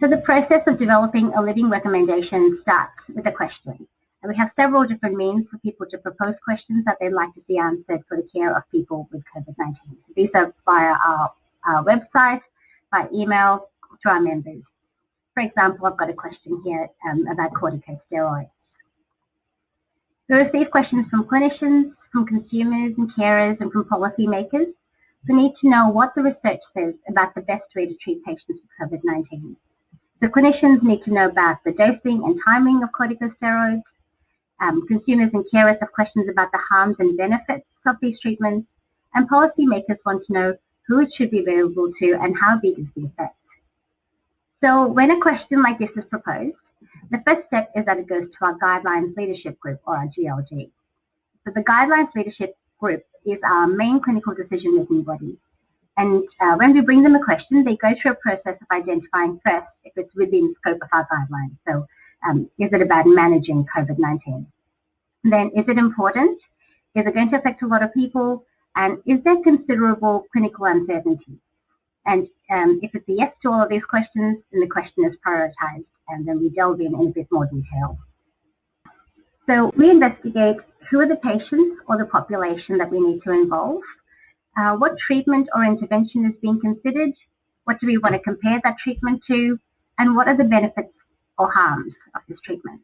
So the process of developing a living recommendation starts with a question. And we have several different means for people to propose questions that they'd like to see answered for the care of people with COVID-19. So these are via our website, by email, to our members. For example, I've got a question here about corticosteroids. We receive questions from clinicians, from consumers and carers, and from policymakers who need to know what the research says about the best way to treat patients with COVID-19. So clinicians need to know about the dosing and timing of corticosteroids. Consumers and carers have questions about the harms and benefits of these treatments, and policymakers want to know who it should be available to and how big is the effect. So when a question like this is proposed, the first step is that it goes to our Guidelines Leadership Group, or our GLG. So the Guidelines Leadership Group is our main clinical decision-making body. And when we bring them a question, they go through a process of identifying first if it's within the scope of our guidelines. So is it about managing COVID-19? Then is it important? Is it going to affect a lot of people? And is there considerable clinical uncertainty? And if it's a yes to all of these questions, then the question is prioritized, and then we delve in a bit more detail. So we investigate who are the patients or the population that we need to involve, what treatment or intervention is being considered, what do we want to compare that treatment to, and what are the benefits or harms of this treatment.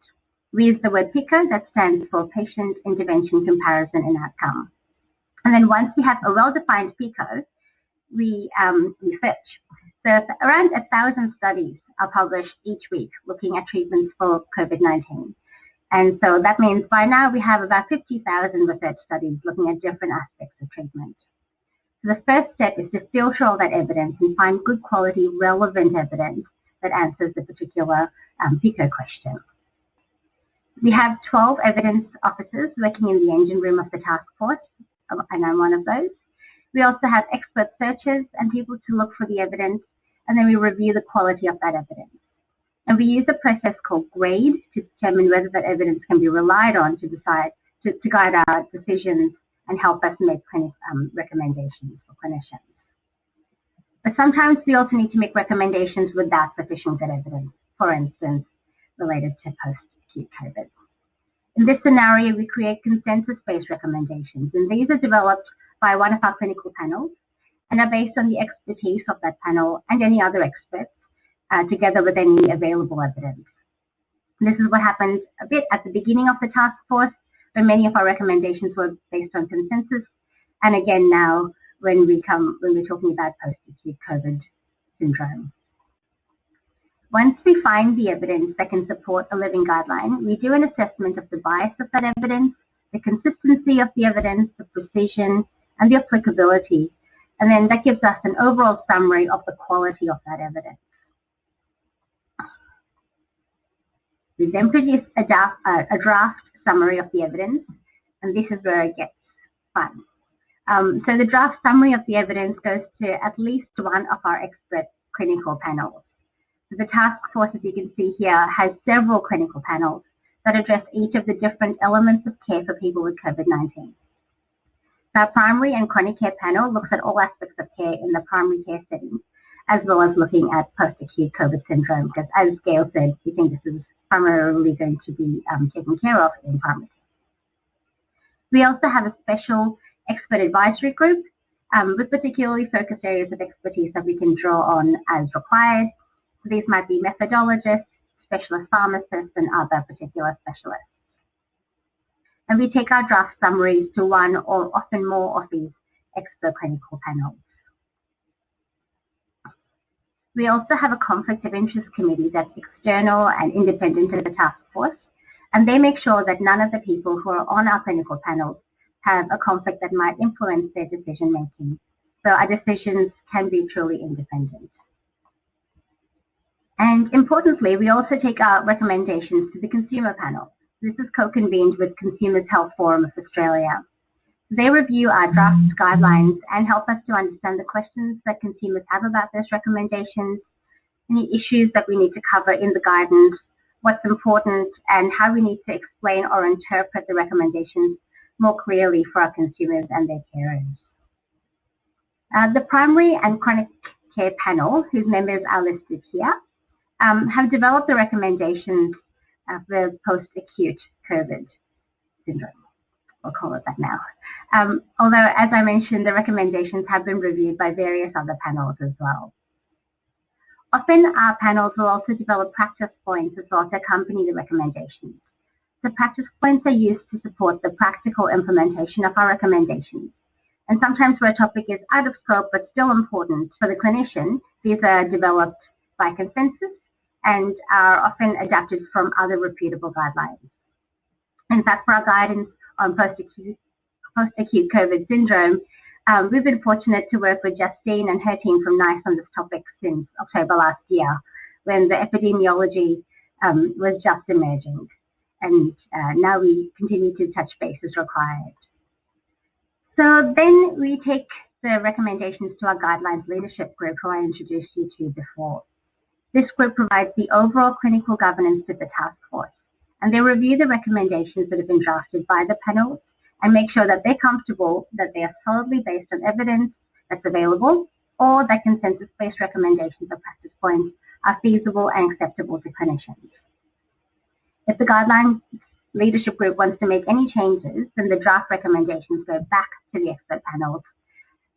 We use the word Piejko, that stands for Patient Intervention Comparison and Outcome. And then once we have a well-defined Piejko, we search. So around 1,000 studies are published each week looking at treatments for COVID-19. And so that means by now we have about 50,000 research studies looking at different aspects of treatment. So the first step is to filter all that evidence and find good quality, relevant evidence that answers the particular Piejko question. We have 12 evidence officers working in the engine room of the task force, and I'm one of those. We also have expert searchers and people to look for the evidence, and then we review the quality of that evidence. And we use a process called GRADE to determine whether that evidence can be relied on to guide our decisions and help us make recommendations for clinicians. But sometimes we also need to make recommendations without sufficient good evidence, for instance, related to post-acute COVID. In this scenario, we create consensus-based recommendations, and these are developed by one of our clinical panels and are based on the expertise of that panel and any other experts, together with any available evidence. This is what happened a bit at the beginning of the task force, but many of our recommendations were based on consensus. And again, now when we're talking about post-acute COVID syndrome. Once we find the evidence that can support a living guideline, we do an assessment of the bias of that evidence, the consistency of the evidence, the precision, and the applicability. And then that gives us an overall summary of the quality of that evidence. We then produce a draft summary of the evidence, and this is where it gets fun. So the draft summary of the evidence goes to at least one of our expert clinical panels. So the task force, as you can see here, has several clinical panels that address each of the different elements of care for people with COVID-19. Our primary and chronic care panel looks at all aspects of care in the primary care setting, as well as looking at post-acute COVID syndrome, because as Gail said, we think this is primarily going to be taken care of in primary care. We also have a special expert advisory group with particularly focused areas of expertise that we can draw on as required. So these might be methodologists, specialist pharmacists, and other particular specialists. And we take our draft summaries to one or often more of these expert clinical panels. We also have a conflict of interest committee that's external and independent to the task force, and they make sure that none of the people who are on our clinical panels have a conflict that might influence their decision making. So our decisions can be truly independent. And importantly, we also take our recommendations to the consumer panel. This is co-convened with Consumers Health Forum of Australia. They review our draft guidelines and help us to understand the questions that consumers have about those recommendations, any issues that we need to cover in the guidance, what's important, and how we need to explain or interpret the recommendations more clearly for our consumers and their carers. The primary and chronic care panel, whose members are listed here, have developed the recommendations for post-acute COVID syndrome. We'll call it that now. Although, as I mentioned, the recommendations have been reviewed by various other panels as well. Often, our panels will also develop practice points as well to accompany the recommendations. The practice points are used to support the practical implementation of our recommendations. And sometimes where a topic is out of scope but still important for the clinician, these are developed by consensus and are often adapted from other reputable guidelines. In fact, for our guidance on post-acute COVID syndrome, we've been fortunate to work with Justine and her team from NICE on this topic since October last year, when the epidemiology was just emerging. And now we continue to touch base as required. So then we take the recommendations to our guidelines leadership group, who I introduced you to before. This group provides the overall clinical governance to the task force, and they review the recommendations that have been drafted by the panels and make sure that they're comfortable that they are solidly based on evidence that's available, or that consensus-based recommendations or practice points are feasible and acceptable to clinicians. If the guidelines leadership group wants to make any changes, then the draft recommendations go back to the expert panels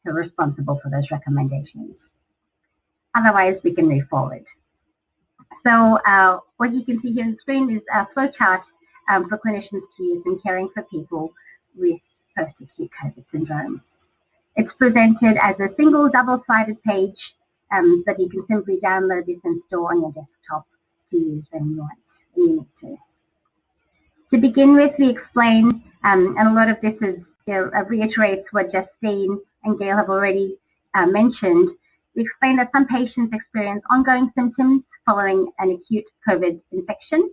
who are responsible for those recommendations. Otherwise, we can move forward. So what you can see here on the screen is a flowchart for clinicians to use in caring for people with post-acute COVID syndrome. It's presented as a single double-sided page that you can simply download this and store on your desktop to use when you want. You need to. To begin with, we explain, and a lot of this is reiterates what Justine and Gail have already mentioned. We explain that some patients experience ongoing symptoms following an acute COVID infection.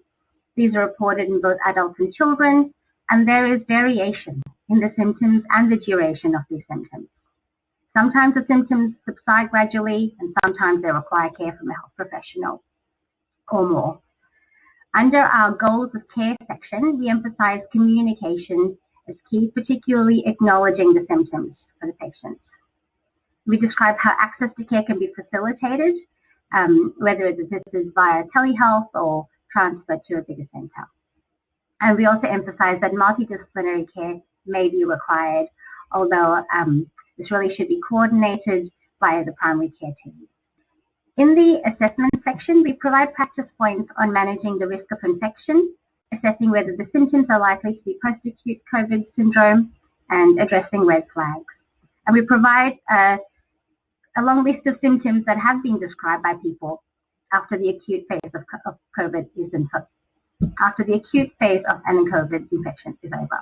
These are reported in both adults and children, and there is variation in the symptoms and the duration of these symptoms. Sometimes the symptoms subside gradually, and sometimes they require care from a health professional or more. Under our goals of care section, we emphasize communication as key, particularly acknowledging the symptoms for the patients. We describe how access to care can be facilitated, whether this is via telehealth or transfer to a bigger centre. And we also emphasize that multidisciplinary care may be required, although this really should be coordinated via the primary care team. In the assessment section, we provide practice points on managing the risk of infection assessing whether the symptoms are likely to be post-acute COVID syndrome, and addressing red flags. And we provide a long list of symptoms that have been described by people after the acute phase of COVID is after the acute phase of an COVID infection is over.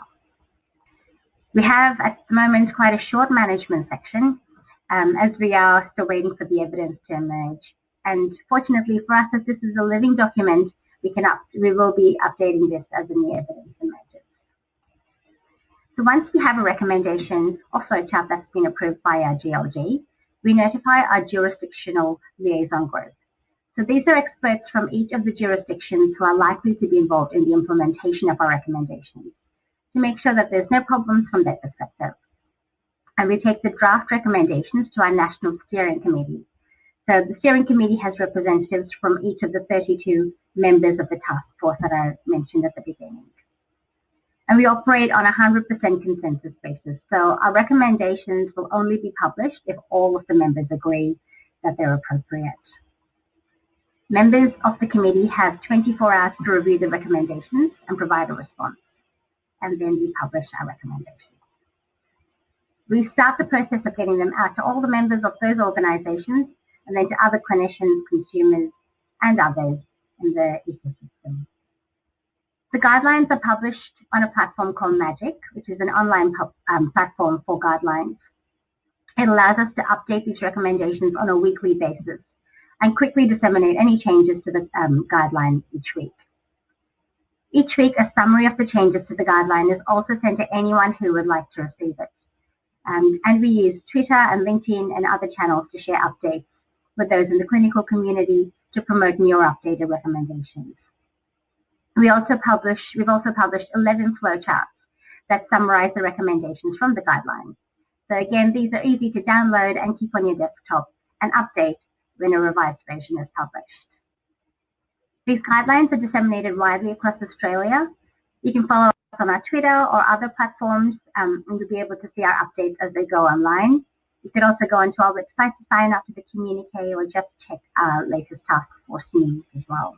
We have at the moment quite a short management section, as we are still waiting for the evidence to emerge. And fortunately for us, as this is a living document, we will be updating this as the new evidence emerges. So once we have a recommendation or flowchart that's been approved by our GLG, we notify our jurisdictional liaison group. So these are experts from each of the jurisdictions who are likely to be involved in the implementation of our recommendations to make sure that there's no problems from their perspective. And we take the draft recommendations to our National Steering Committee. So the Steering Committee has representatives from each of the 32 members of the task force that I mentioned at the beginning. And we operate on a 100% consensus basis. So our recommendations will only be published if all of the members agree that they're appropriate. Members of the committee have 24 hours to review the recommendations and provide a response, and then we publish our recommendations. We start the process of getting them out to all the members of those organizations and then to other clinicians, consumers, and others in the ecosystem. The guidelines are published on a platform called Magic, which is an online platform for guidelines. It allows us to update these recommendations on a weekly basis and quickly disseminate any changes to the guideline each week. Each week, a summary of the changes to the guideline is also sent to anyone who would like to receive it. And we use Twitter and LinkedIn and other channels to share updates with those in the clinical community to promote new or updated recommendations. We've also published 11 flowcharts that summarize the recommendations from the guidelines. So again, these are easy to download and keep on your desktop and update when a revised version is published. These guidelines are disseminated widely across Australia. You can follow us on our Twitter or other platforms, and you'll be able to see our updates as they go online. You could also go onto our website to sign up to the communique or just check our latest Taskforce news as well.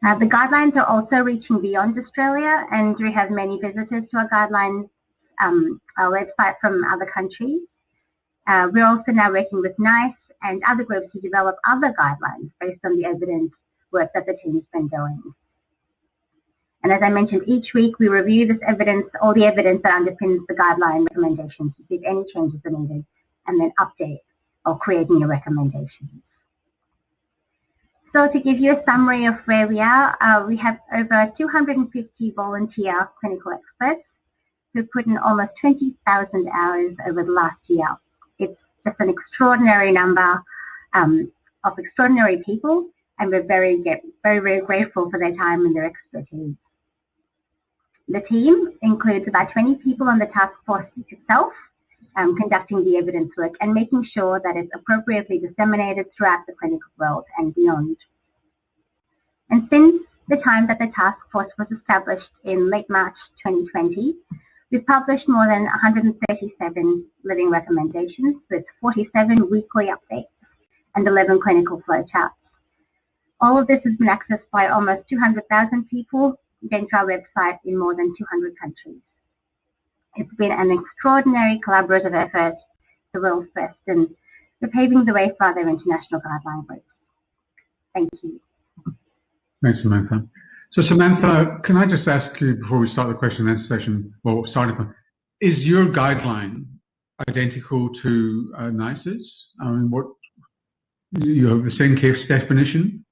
The guidelines are also reaching beyond Australia, and we have many visitors to our guidelines, our website from other countries. We're also now working with NICE and other groups to develop other guidelines based on the evidence work that the team's been doing. And as I mentioned, each week we review this evidence, all the evidence that underpins the guideline recommendations to see if any changes are needed, and then update or create new recommendations. So to give you a summary of where we are, we have over 250 volunteer clinical experts who put in almost 20,000 hours over the last year. It's just an extraordinary number of extraordinary people, and we're very, very grateful for their time and their expertise. The team includes about 20 people on the task force itself, conducting the evidence work and making sure that it's appropriately disseminated throughout the clinical world and beyond. And since the time that the task force was established in late March 2020, we've published more than 137 living recommendations with 47 weekly updates and 11 clinical flowcharts. All of this has been accessed by almost 200,000 people against our website in more than 200 countries. It's been an extraordinary collaborative effort, the world's best, and we're paving the way for other international guideline groups. Thank you. Thanks, Samantha. So Samantha, can I just ask you before we start the question and answer session, well, starting from, is your guideline identical to NICE's? I mean, you have the same case definition?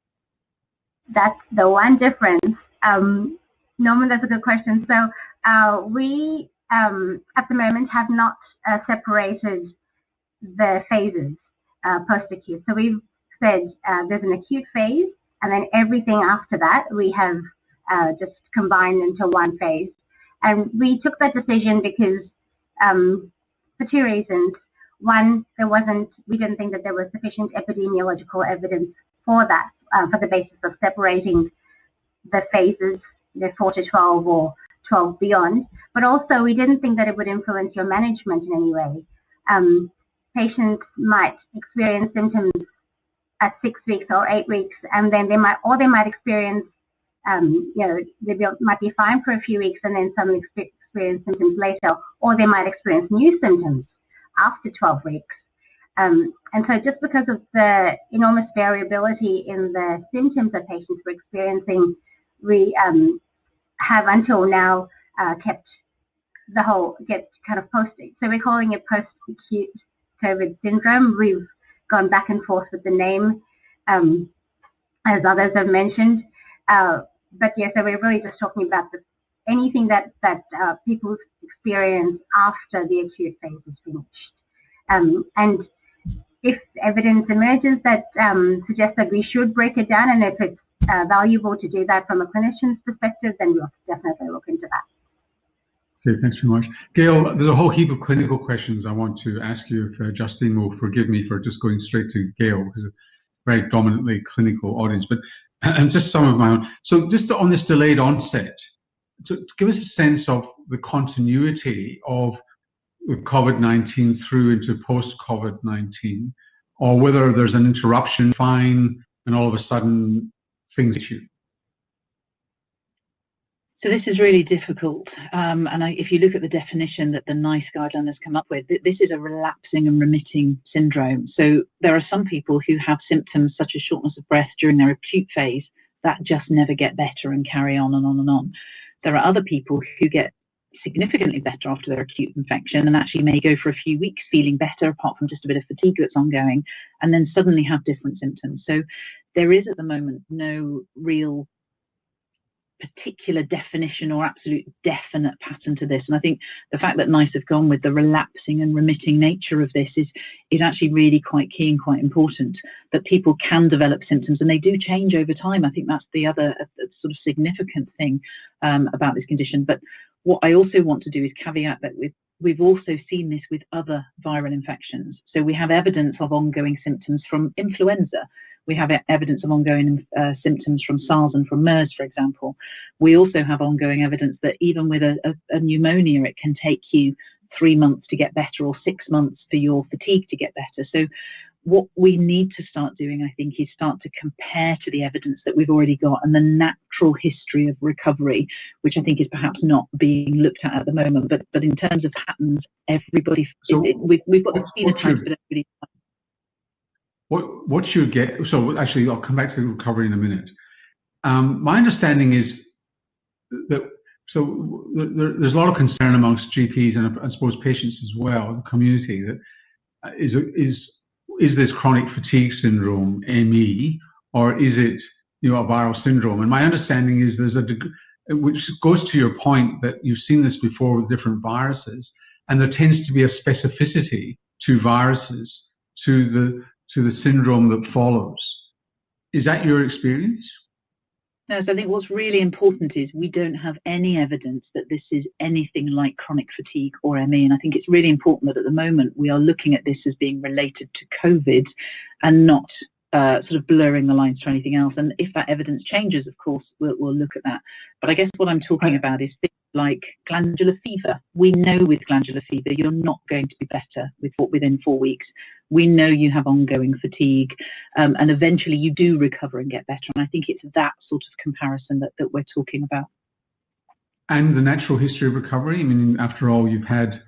That's the one difference. Norman, that's a good question. So we, at the moment, have not separated the phases post-acute. So we've said there's an acute phase, and then everything after that we have just combined into one phase. And we took that decision because for two reasons. One, we didn't think that there was sufficient epidemiological evidence for that, for the basis of separating the phases, the 4 to 12 or 12 beyond. But also, we didn't think that it would influence your management in any way. Patients might experience symptoms at 6 weeks or 8 weeks, and then they might experience they might be fine for a few weeks and then suddenly experience symptoms later, or they might experience new symptoms after 12 weeks. And so just because of the enormous variability in the symptoms that patients were experiencing, we have until now kept kind of so we're calling it post-acute COVID syndrome. We've gone back and forth with the name, as others have mentioned. But yeah, so we're really just talking about anything that people experience after the acute phase is finished. And if evidence emerges that suggests that we should break it down, and if it's valuable to do that from a clinician's perspective, then we'll definitely look into that. Okay, thanks very much. Gail, there's a whole heap of clinical questions I want to ask you, if Justine will forgive me for just going straight to Gail, because it's a very dominantly clinical audience, but and just some of my own. So just on this delayed onset, to give us a sense of the continuity of COVID-19 through into post-COVID-19, or whether there's an interruption, fine, and all of a sudden things issue. So this is really difficult, and if you look at the definition that the NICE guideline has come up with, this is a relapsing and remitting syndrome. So there are some people who have symptoms such as shortness of breath during their acute phase that just never get better and carry on and on and on. There are other people who get significantly better after their acute infection and actually may go for a few weeks feeling better, apart from just a bit of fatigue that's ongoing, and then suddenly have different symptoms. So there is at the moment no real particular definition or absolute definite pattern to this. And I think the fact that NICE have gone with the relapsing and remitting nature of this is actually really quite key and quite important, that people can develop symptoms and they do change over time. I think that's the other sort of significant thing about this condition. But what I also want to do is caveat that we've also seen this with other viral infections. So we have evidence of ongoing symptoms from influenza. We have evidence of ongoing symptoms from SARS and from MERS, for example. We also have ongoing evidence that even with a pneumonia, it can take you 3 months to get better or 6 months for your fatigue to get better. So what we need to start doing, I think, is start to compare to the evidence that we've already got and the natural history of recovery, which I think is perhaps not being looked at the moment. But in terms of patterns, everybody, we've got the phenotypes, but everybody. What you get, so actually I'll come back to recovery in a minute. My understanding is that, so there's a lot of concern amongst GPs and I suppose patients as well, the community, that is this chronic fatigue syndrome ME, or is it a viral syndrome? And my understanding is there's which goes to your point that you've seen this before with different viruses, and there tends to be a specificity to viruses, to the syndrome that follows. Is that your experience? No, so I think what's really important is we don't have any evidence that this is anything like chronic fatigue or ME. And I think it's really important that at the moment we are looking at this as being related to COVID and not sort of blurring the lines to anything else. And if that evidence changes, of course, we'll look at that. But I guess what I'm talking about is things like glandular fever. We know with glandular fever, you're not going to be better within 4 weeks. We know you have ongoing fatigue, and eventually you do recover and get better. And I think it's that sort of comparison that we're talking about. And the natural history of recovery. I mean, after all, you've had,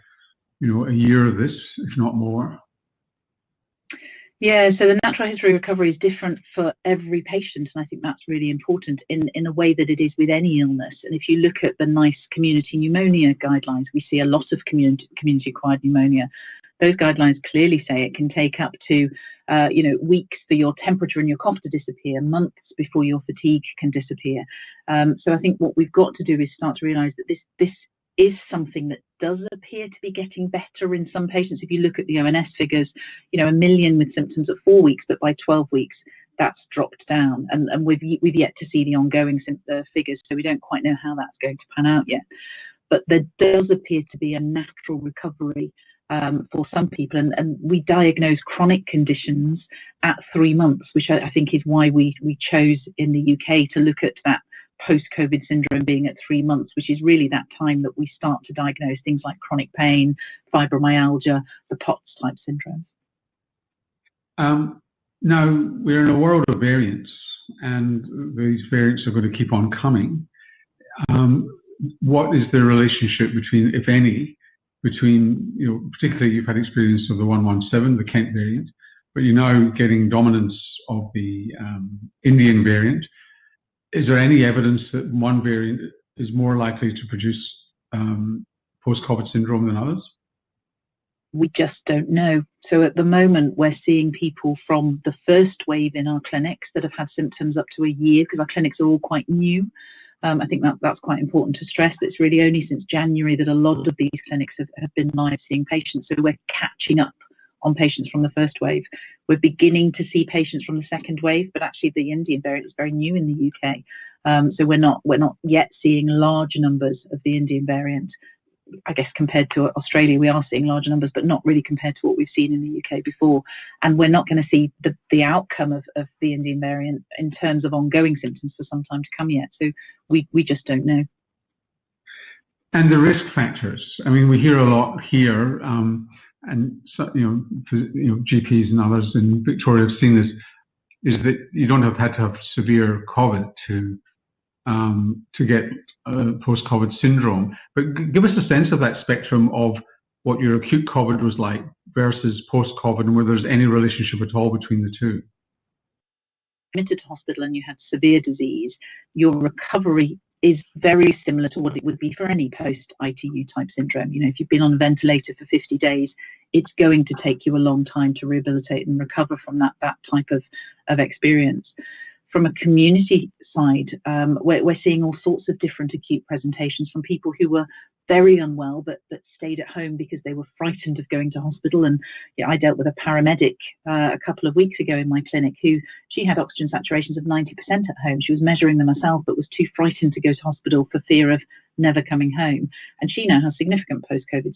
a year of this, if not more. Yeah, so the natural history of recovery is different for every patient, and I think that's really important in a way that it is with any illness. And if you look at the NICE community pneumonia guidelines, we see a lot of community-acquired pneumonia. Those guidelines clearly say it can take up to weeks for your temperature and your cough to disappear, months before your fatigue can disappear. So I think what we've got to do is start to realise that this is something that does appear to be getting better in some patients. If you look at the ONS figures, 1 million with symptoms at 4 weeks, but by 12 weeks, that's dropped down. And we've yet to see the ongoing figures, so we don't quite know how that's going to pan out yet. But there does appear to be a natural recovery for some people, and we diagnose chronic conditions at 3 months, which I think is why we chose in the UK to look at that post-COVID syndrome being at 3 months, which is really that time that we start to diagnose things like chronic pain, fibromyalgia, the POTS type syndromes. Now, we're in a world of variants, and these variants are going to keep on coming. What is the relationship between, if any, between, particularly you've had experience of the 117, the Kent variant, but you're now getting dominance of the Indian variant. Is there any evidence that one variant is more likely to produce post-COVID syndrome than others? We just don't know. So at the moment, we're seeing people from the first wave in our clinics that have had symptoms up to a year, because our clinics are all quite new. I think that's quite important to stress. It's really only since January that a lot of these clinics have been live seeing patients. So we're catching up on patients from the first wave. We're beginning to see patients from the second wave, but actually the Indian variant is very new in the UK. So we're not yet seeing large numbers of the Indian variant. I guess compared to Australia, we are seeing larger numbers, but not really compared to what we've seen in the UK before. And we're not going to see the outcome of the Indian variant in terms of ongoing symptoms for some time to come yet. So we just don't know. And the risk factors. I mean, we hear a lot here, and so, GPs and others in Victoria have seen this, is that you don't have had to have severe COVID to get post-COVID syndrome. But give us a sense of that spectrum of what your acute COVID was like versus post-COVID, and whether there's any relationship at all between the two. Admitted to hospital and you had severe disease, your recovery is very similar to what it would be for any post-ITU type syndrome. If you've been on a ventilator for 50 days, it's going to take you a long time to rehabilitate and recover from that type of experience. From a community side, we're seeing all sorts of different acute presentations from people who were very unwell but stayed at home because they were frightened of going to hospital. And I dealt with a paramedic a couple of weeks ago in my clinic she had oxygen saturations of 90% at home. She was measuring them herself but was too frightened to go to hospital for fear of never coming home. And she now has significant post-COVID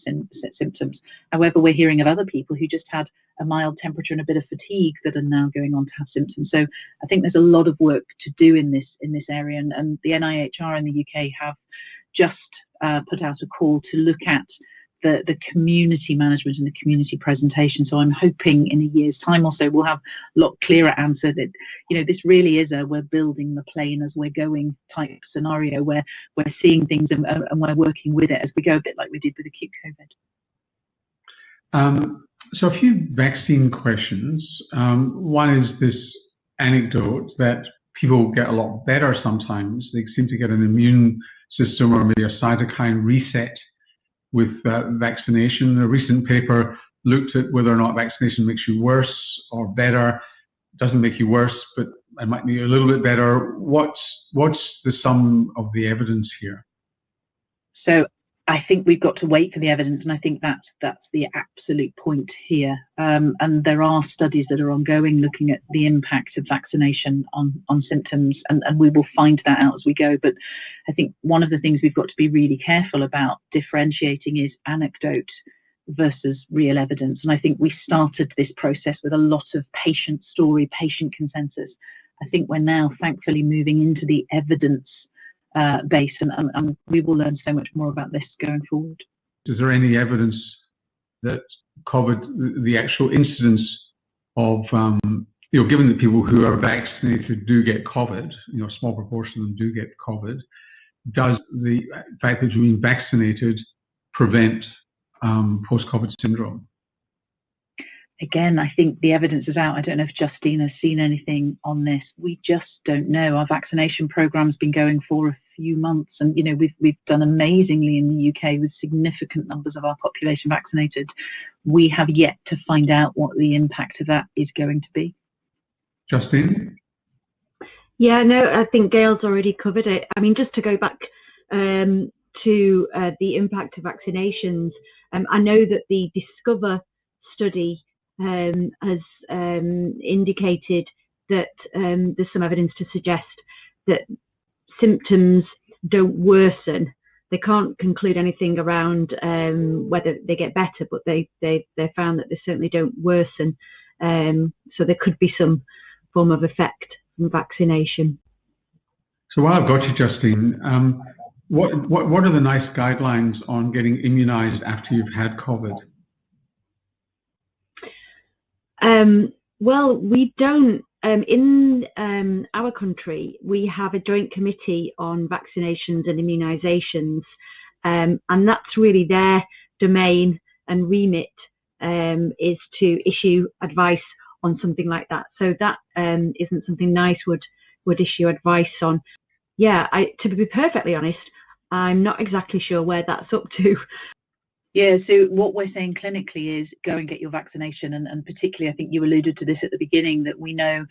symptoms. However, we're hearing of other people who just had a mild temperature and a bit of fatigue that are now going on to have symptoms. So I think there's a lot of work to do in this area, and the NIHR in the UK have just put out a call to look at the community management and the community presentation. So I'm hoping in a year's time or so we'll have a lot clearer answer that this really is we're building the plane as we're going type scenario where we're seeing things and we're working with it as we go, a bit like we did with acute COVID. So a few vaccine questions. One is this anecdote that people get a lot better sometimes. They seem to get an immune system or maybe a cytokine reset with vaccination. A recent paper looked at whether or not vaccination makes you worse or better. It doesn't make you worse, but it might make you a little bit better. What's the sum of the evidence here? So I think we've got to wait for the evidence, and I think that's the absolute point here. And there are studies that are ongoing looking at the impact of vaccination on symptoms, and we will find that out as we go. But I think one of the things we've got to be really careful about differentiating is anecdote versus real evidence. And I think we started this process with a lot of patient story, patient consensus. I think we're now thankfully moving into the evidence base, and we will learn so much more about this going forward. Is there any evidence that COVID, the actual incidence of, given that people who are vaccinated do get COVID, a small proportion of them do get COVID, does the fact that you've been vaccinated prevent post-COVID syndrome? Again, I think the evidence is out. I don't know if Justine has seen anything on this. We just don't know. Our vaccination program's been going for a few months, and we've done amazingly in the UK with significant numbers of our population vaccinated. We have yet to find out what the impact of that is going to be. Justine? Yeah, no, I think Gail's already covered it. I mean, just to go back to the impact of vaccinations, I know that the Discover study has indicated that there's some evidence to suggest that symptoms don't worsen. They can't conclude anything around whether they get better, but they found that they certainly don't worsen. So there could be some form of effect from vaccination. So while I've got you, Justine, what are the nice guidelines on getting immunised after you've had COVID? Well, we don't. In our country, we have a joint committee on vaccinations and immunisations, and that's really their domain and remit, is to issue advice on something like that. So that isn't something NICE would issue advice on. Yeah, to be perfectly honest, I'm not exactly sure where that's up to. Yeah, so what we're saying clinically is go and get your vaccination, and particularly I think you alluded to this at the beginning, that we know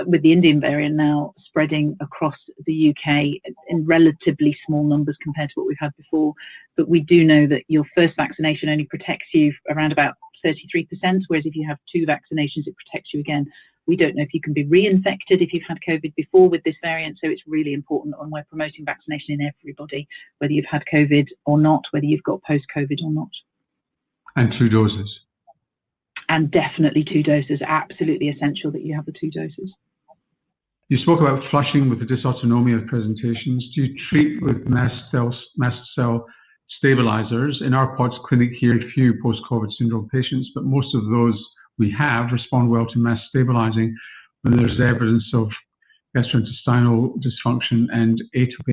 with the Indian variant now spreading across the UK in relatively small numbers compared to what we've had before, but we do know that your first vaccination only protects you around about 33%, whereas if you have 2 vaccinations, it protects you again. We don't know if you can be reinfected if you've had COVID before with this variant, so it's really important, and we're promoting vaccination in everybody, whether you've had COVID or not, whether you've got post-COVID or not. And 2 doses. And definitely 2 doses, absolutely essential that you have the 2 doses. You spoke about flushing with the dysautonomia presentations. Do you treat with mast cell stabilizers? In our POTS clinic here, few post-COVID syndrome patients, but most of those we have respond well to mast stabilizing when there's evidence of gastrointestinal dysfunction and atopy.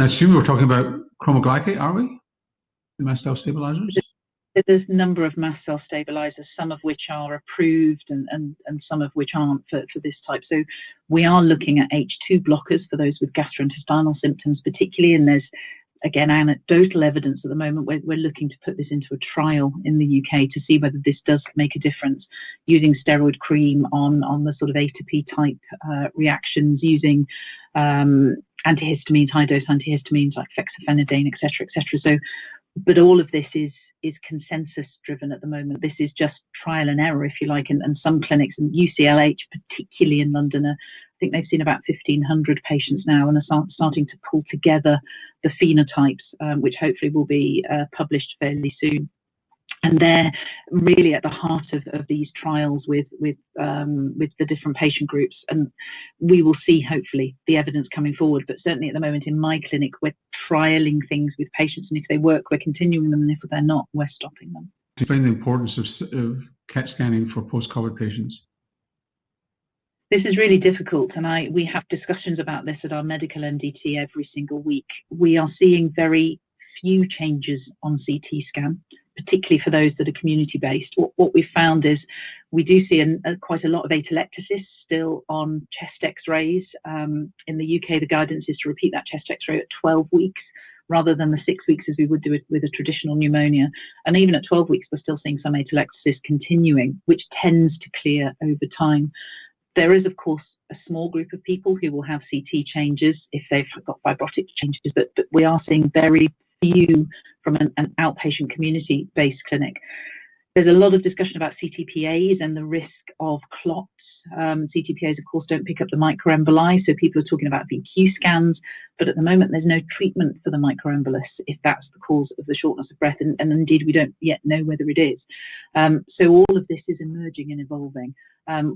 I assume we're talking about chromoglycate, are we? The mast cell stabilizers? There's a number of mast cell stabilizers, some of which are approved and some of which aren't for this type. So we are looking at H2 blockers for those with gastrointestinal symptoms particularly, and there's, again, anecdotal evidence at the moment. We're looking to put this into a trial in the UK to see whether this does make a difference, using steroid cream on the sort of atopy type reactions, using antihistamines, high dose antihistamines like fexofenadine, etc., etc. So, but all of this is consensus driven at the moment. This is just trial and error, if you like, and some clinics, and UCLH, particularly in London, I think they've seen about 1,500 patients now and are starting to pull together the phenotypes, which hopefully will be published fairly soon. And they're really at the heart of these trials with the different patient groups, and we will see hopefully the evidence coming forward. But certainly at the moment in my clinic, we're trialing things with patients, and if they work, we're continuing them, and if they're not, we're stopping them. Explain the importance of CAT scanning for post-COVID patients. This is really difficult, and we have discussions about this at our medical NDT every single week. We are seeing very few changes on CT scan, particularly for those that are community-based. What we've found is we do see quite a lot of atelectasis still on chest x-rays. In the UK, the guidance is to repeat that chest x-ray at 12 weeks rather than the 6 weeks as we would do it with a traditional pneumonia. And even at 12 weeks, we're still seeing some atelectasis continuing, which tends to clear over time. There is, of course, a small group of people who will have CT changes if they've got fibrotic changes, but we are seeing very few from an outpatient community-based clinic. There's a lot of discussion about CTPAs and the risk of clots. CTPAs, of course, don't pick up the microemboli, so people are talking about VQ scans, but at the moment there's no treatment for the microembolus if that's the cause of the shortness of breath, and indeed we don't yet know whether it is. So all of this is emerging and evolving.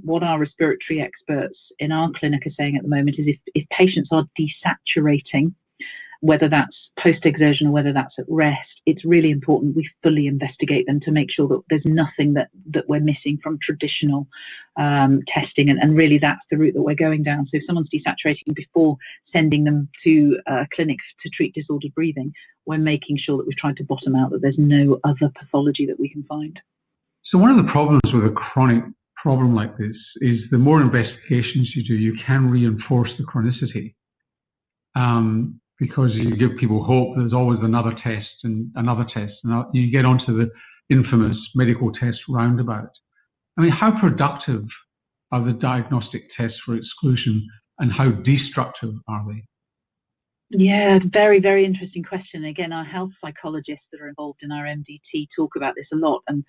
What our respiratory experts in our clinic are saying at the moment is if patients are desaturating, whether that's post-exertion or whether that's at rest, it's really important we fully investigate them to make sure that there's nothing that we're missing from traditional testing, and really that's the route that we're going down. So if someone's desaturating before sending them to clinics to treat disordered breathing, we're making sure that we've tried to bottom out that there's no other pathology that we can find. So one of the problems with a chronic problem like this is the more investigations you do, you can reinforce the chronicity. Because you give people hope, there's always another test and another test. And you get onto the infamous medical test roundabout. I mean, how productive are the diagnostic tests for exclusion, and how destructive are they? Yeah, very, very interesting question. Again, our health psychologists that are involved in our MDT talk about this a lot. And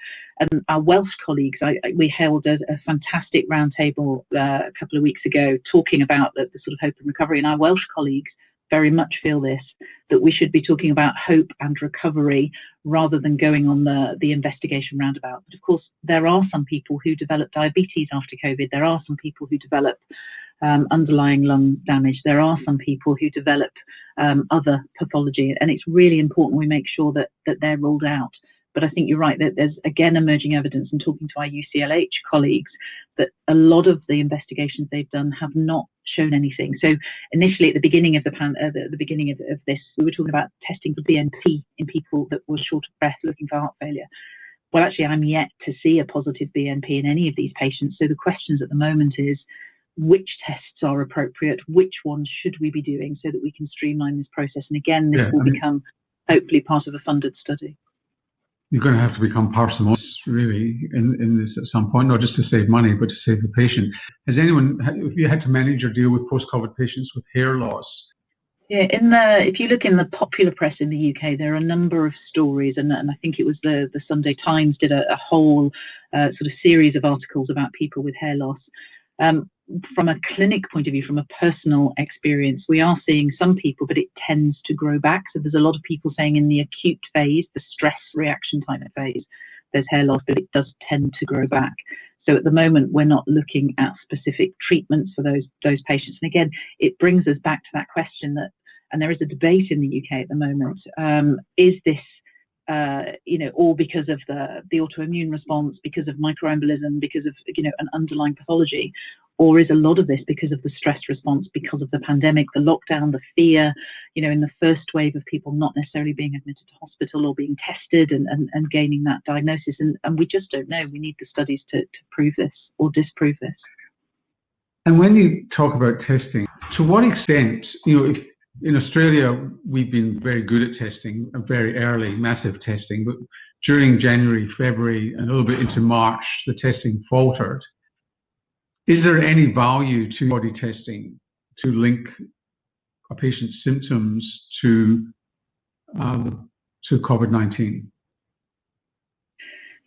our Welsh colleagues, we held a fantastic roundtable a couple of weeks ago talking about the sort of hope and recovery. And our Welsh colleagues very much feel this, that we should be talking about hope and recovery rather than going on the investigation roundabout. But of course, there are some people who develop diabetes after COVID. There are some people who develop underlying lung damage. There are some people who develop other pathology. And it's really important we make sure that they're ruled out, But I think you're right that there's, again, emerging evidence, and talking to our UCLH colleagues, that a lot of the investigations they've done have not shown anything. So initially, at the beginning of the beginning of this, we were talking about testing for BNP in people that were short of breath looking for heart failure. Well, actually, I'm yet to see a positive BNP in any of these patients. So the questions at the moment is, which tests are appropriate? Which ones should we be doing so that we can streamline this process? And again, this will become hopefully part of a funded study. You're going to have to become parsimonious, really, in this at some point, not just to save money, but to save the patient. Has anyone, if you had to manage or deal with post-COVID patients with hair loss? Yeah, if you look in the popular press in the UK, there are a number of stories, and I think it was the Sunday Times did a whole sort of series of articles about people with hair loss. From a clinic point of view, from a personal experience, we are seeing some people, but it tends to grow back. So there's a lot of people saying in the acute phase, the stress reaction type of phase, there's hair loss, but it does tend to grow back. So at the moment, we're not looking at specific treatments for those patients. And again, it brings us back to that question that, and there is a debate in the UK at the moment, is this all because of the autoimmune response, because of microembolism, because of an underlying pathology, or is a lot of this because of the stress response, because of the pandemic, the lockdown, the fear, in the first wave of people not necessarily being admitted to hospital or being tested and gaining that diagnosis, and we just don't know. We need the studies to prove this or disprove this. And when you talk about testing, to what extent, if in Australia, we've been very good at testing, very early, massive testing, but during January, February, and a little bit into March, the testing faltered. Is there any value to body testing to link a patient's symptoms to COVID-19?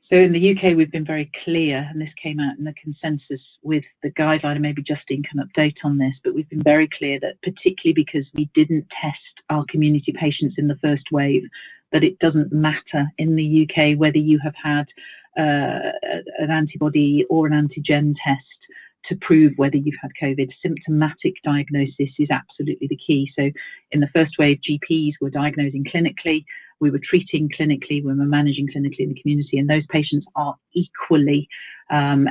So in the UK, we've been very clear, and this came out in the consensus with the guideline, and maybe Justine can update on this, but we've been very clear that particularly because we didn't test our community patients in the first wave, that it doesn't matter in the UK whether you have had an antibody or an antigen test to prove whether you've had COVID. Symptomatic diagnosis is absolutely the key. So in the first wave, GPs were diagnosing clinically, we were treating clinically, we were managing clinically in the community, and those patients are equally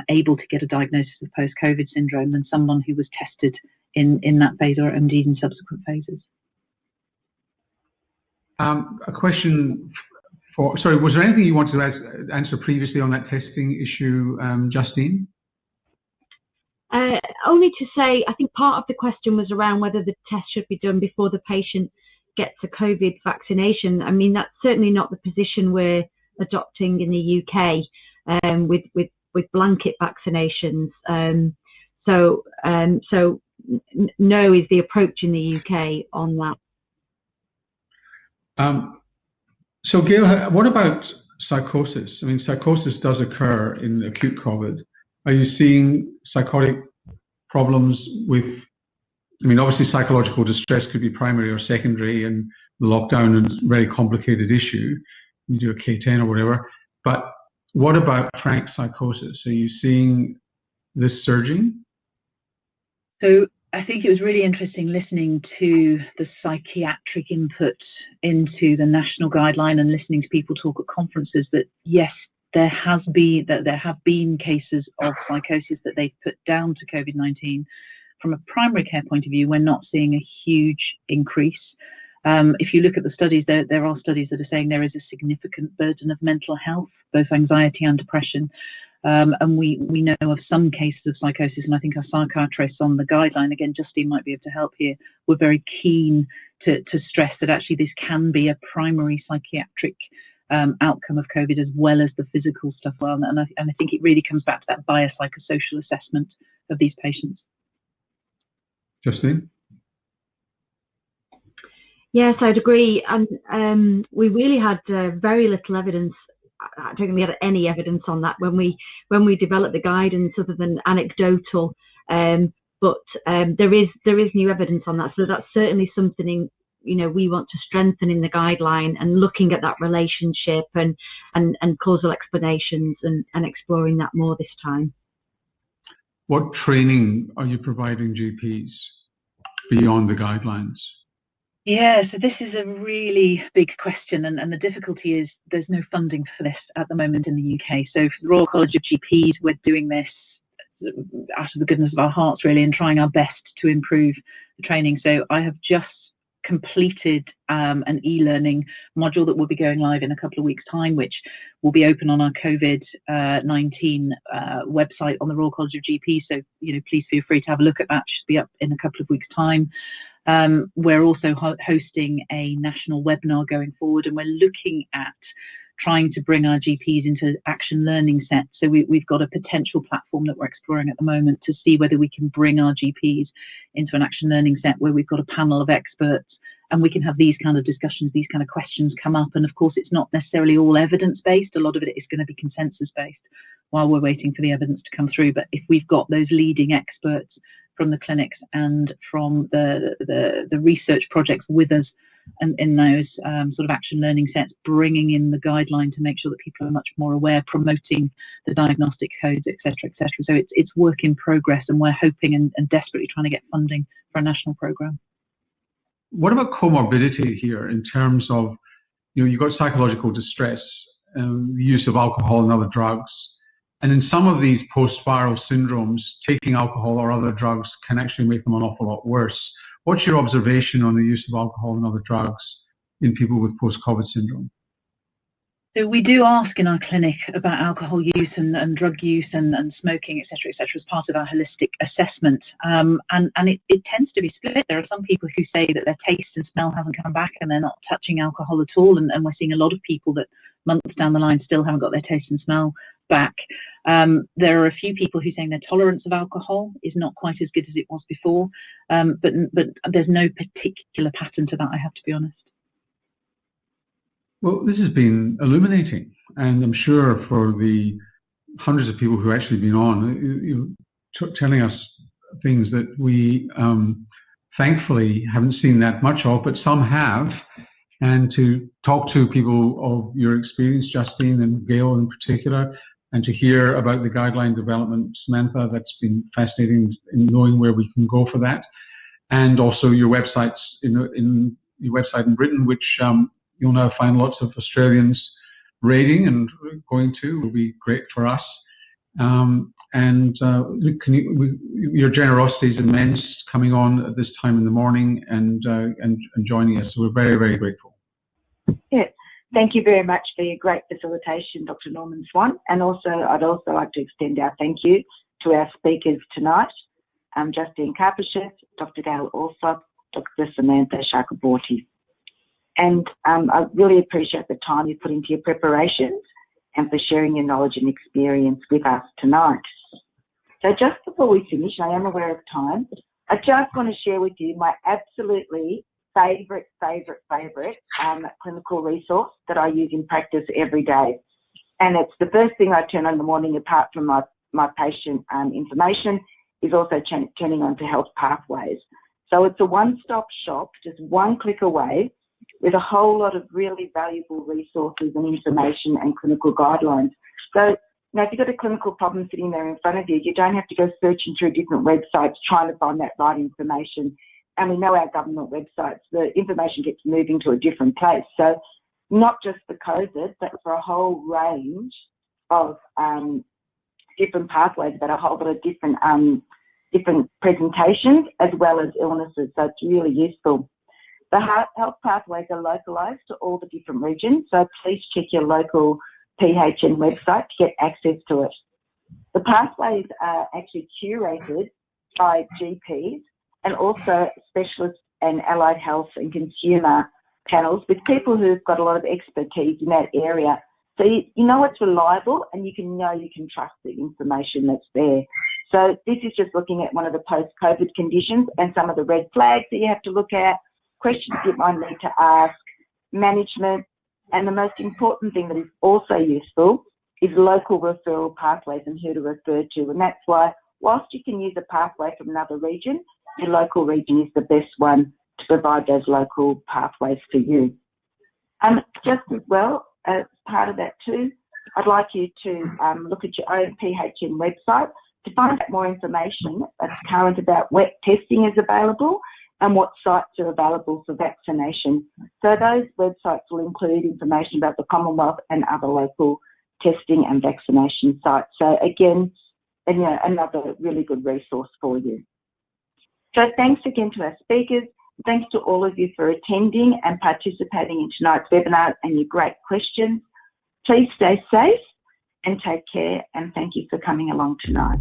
able to get a diagnosis of post-COVID syndrome than someone who was tested in that phase or indeed in subsequent phases. A question sorry, was there anything you wanted to answer previously on that testing issue, Justine? Only to say, I think part of the question was around whether the test should be done before the patient gets a COVID vaccination. I mean, that's certainly not the position we're adopting in the UK with blanket vaccinations. So no is the approach in the UK on that. So Gail, what about psychosis? I mean, psychosis does occur in acute COVID. Are you seeing psychotic problems with, I mean, obviously psychological distress could be primary or secondary, and the lockdown is a very complicated issue. You do a K10 or whatever, but what about frank psychosis? Are you seeing this surging? So I think it was really interesting listening to the psychiatric input into the national guideline and listening to people talk at conferences that yes, there have been cases of psychosis that they've put down to COVID-19. From a primary care point of view, we're not seeing a huge increase. If you look at the studies, there are studies that are saying there is a significant burden of mental health, both anxiety and depression. And we know of some cases of psychosis, and I think our psychiatrists on the guideline, again, Justine might be able to help here, we're very keen to stress that actually this can be a primary psychiatric outcome of COVID as well as the physical stuff. And I think it really comes back to that biopsychosocial assessment of these patients. Justine? Yes, I'd agree. And we really had very little evidence. I don't think we had any evidence on that when we developed the guidance, other than anecdotal. But there is new evidence on that. So that's certainly something we want to strengthen in the guideline, and looking at that relationship and causal explanations and exploring that more this time. What training are you providing GPs beyond the guidelines? Yeah, so this is a really big question, and the difficulty is there's no funding for this at the moment in the UK. So for the Royal College of GPs, we're doing this out of the goodness of our hearts, really, and trying our best to improve the training. So I have just completed an e-learning module that will be going live in a couple of weeks' time, which will be open on our COVID-19 website on the Royal College of GPs. So, please feel free to have a look at that. It should be up in a couple of weeks' time. We're also hosting a national webinar going forward, and we're looking at trying to bring our GPs into action learning sets. So we've got a potential platform that we're exploring at the moment to see whether we can bring our GPs into an action learning set where we've got a panel of experts and we can have these kind of discussions, these kind of questions come up. And of course, it's not necessarily all evidence-based. A lot of it is going to be consensus-based while we're waiting for the evidence to come through. But if we've got those leading experts from the clinics and from the research projects with us, and in those sort of action learning sets, bringing in the guideline to make sure that people are much more aware, promoting the diagnostic codes, etc., etc. So it's work in progress, and we're hoping and desperately trying to get funding for a national program. What about comorbidity here in terms of, you've got psychological distress, the use of alcohol and other drugs, and in some of these post-viral syndromes, taking alcohol or other drugs can actually make them an awful lot worse. What's your observation on the use of alcohol and other drugs in people with post-COVID syndrome? So we do ask in our clinic about alcohol use and drug use and smoking, etc., as part of our holistic assessment. And it tends to be split. There are some people who say that their taste and smell haven't come back and they're not touching alcohol at all. And we're seeing a lot of people that months down the line still haven't got their taste and smell back. There are a few people who are saying their tolerance of alcohol is not quite as good as it was before. But there's no particular pattern to that, I have to be honest. Well, this has been illuminating, and I'm sure for the hundreds of people who have actually been on, telling us things that we thankfully haven't seen that much of, but some have, and to talk to people of your experience, Justine and Gail in particular, and to hear about the guideline development, Samantha, that's been fascinating in knowing where we can go for that, and also your websites in your website in Britain, which you'll now find lots of Australians rating and going to, will be great for us. Your generosity is immense, coming on at this time in the morning and joining us. So we're very, very grateful. Yeah, thank you very much for your great facilitation, Dr. Norman Swan. And also, I'd also like to extend our thank you to our speakers tonight, Justine Karpusheff, Dr. Gail Allsopp, Dr. Samantha Chakraborty. And I really appreciate the time you put into your preparations and for sharing your knowledge and experience with us tonight. So just before we finish, I am aware of time, I just want to share with you my absolutely favourite clinical resource that I use in practice every day. And it's the first thing I turn on in the morning, apart from my patient information, is also turning on to Health Pathways. So it's a one-stop shop, just one click away, with a whole lot of really valuable resources and information and clinical guidelines. So, if you've got a clinical problem sitting there in front of you, you don't have to go searching through different websites trying to find that right information. And we know our government websites, the information gets moving to a different place. So not just for COVID, but for a whole range of different pathways, but a whole lot of different presentations as well as illnesses. So it's really useful. The health pathways are localised to all the different regions, so please check your local PHN website to get access to it. The pathways are actually curated by GPs and also specialist and allied health and consumer panels with people who've got a lot of expertise in that area. So you know it's reliable and you can trust the information that's there. So this is just looking at one of the post-COVID conditions and some of the red flags that you have to look at, questions you might need to ask, management, and the most important thing that is also useful is local referral pathways and who to refer to. And that's why, whilst you can use a pathway from another region, your local region is the best one to provide those local pathways for you. Just as well, as part of that too, I'd like you to look at your own PHN website to find out more information that's current about what testing is available and what sites are available for vaccination. So those websites will include information about the Commonwealth and other local testing and vaccination sites. So again, another really good resource for you. So thanks again to our speakers. Thanks to all of you for attending and participating in tonight's webinar and your great questions. Please stay safe and take care, and thank you for coming along tonight.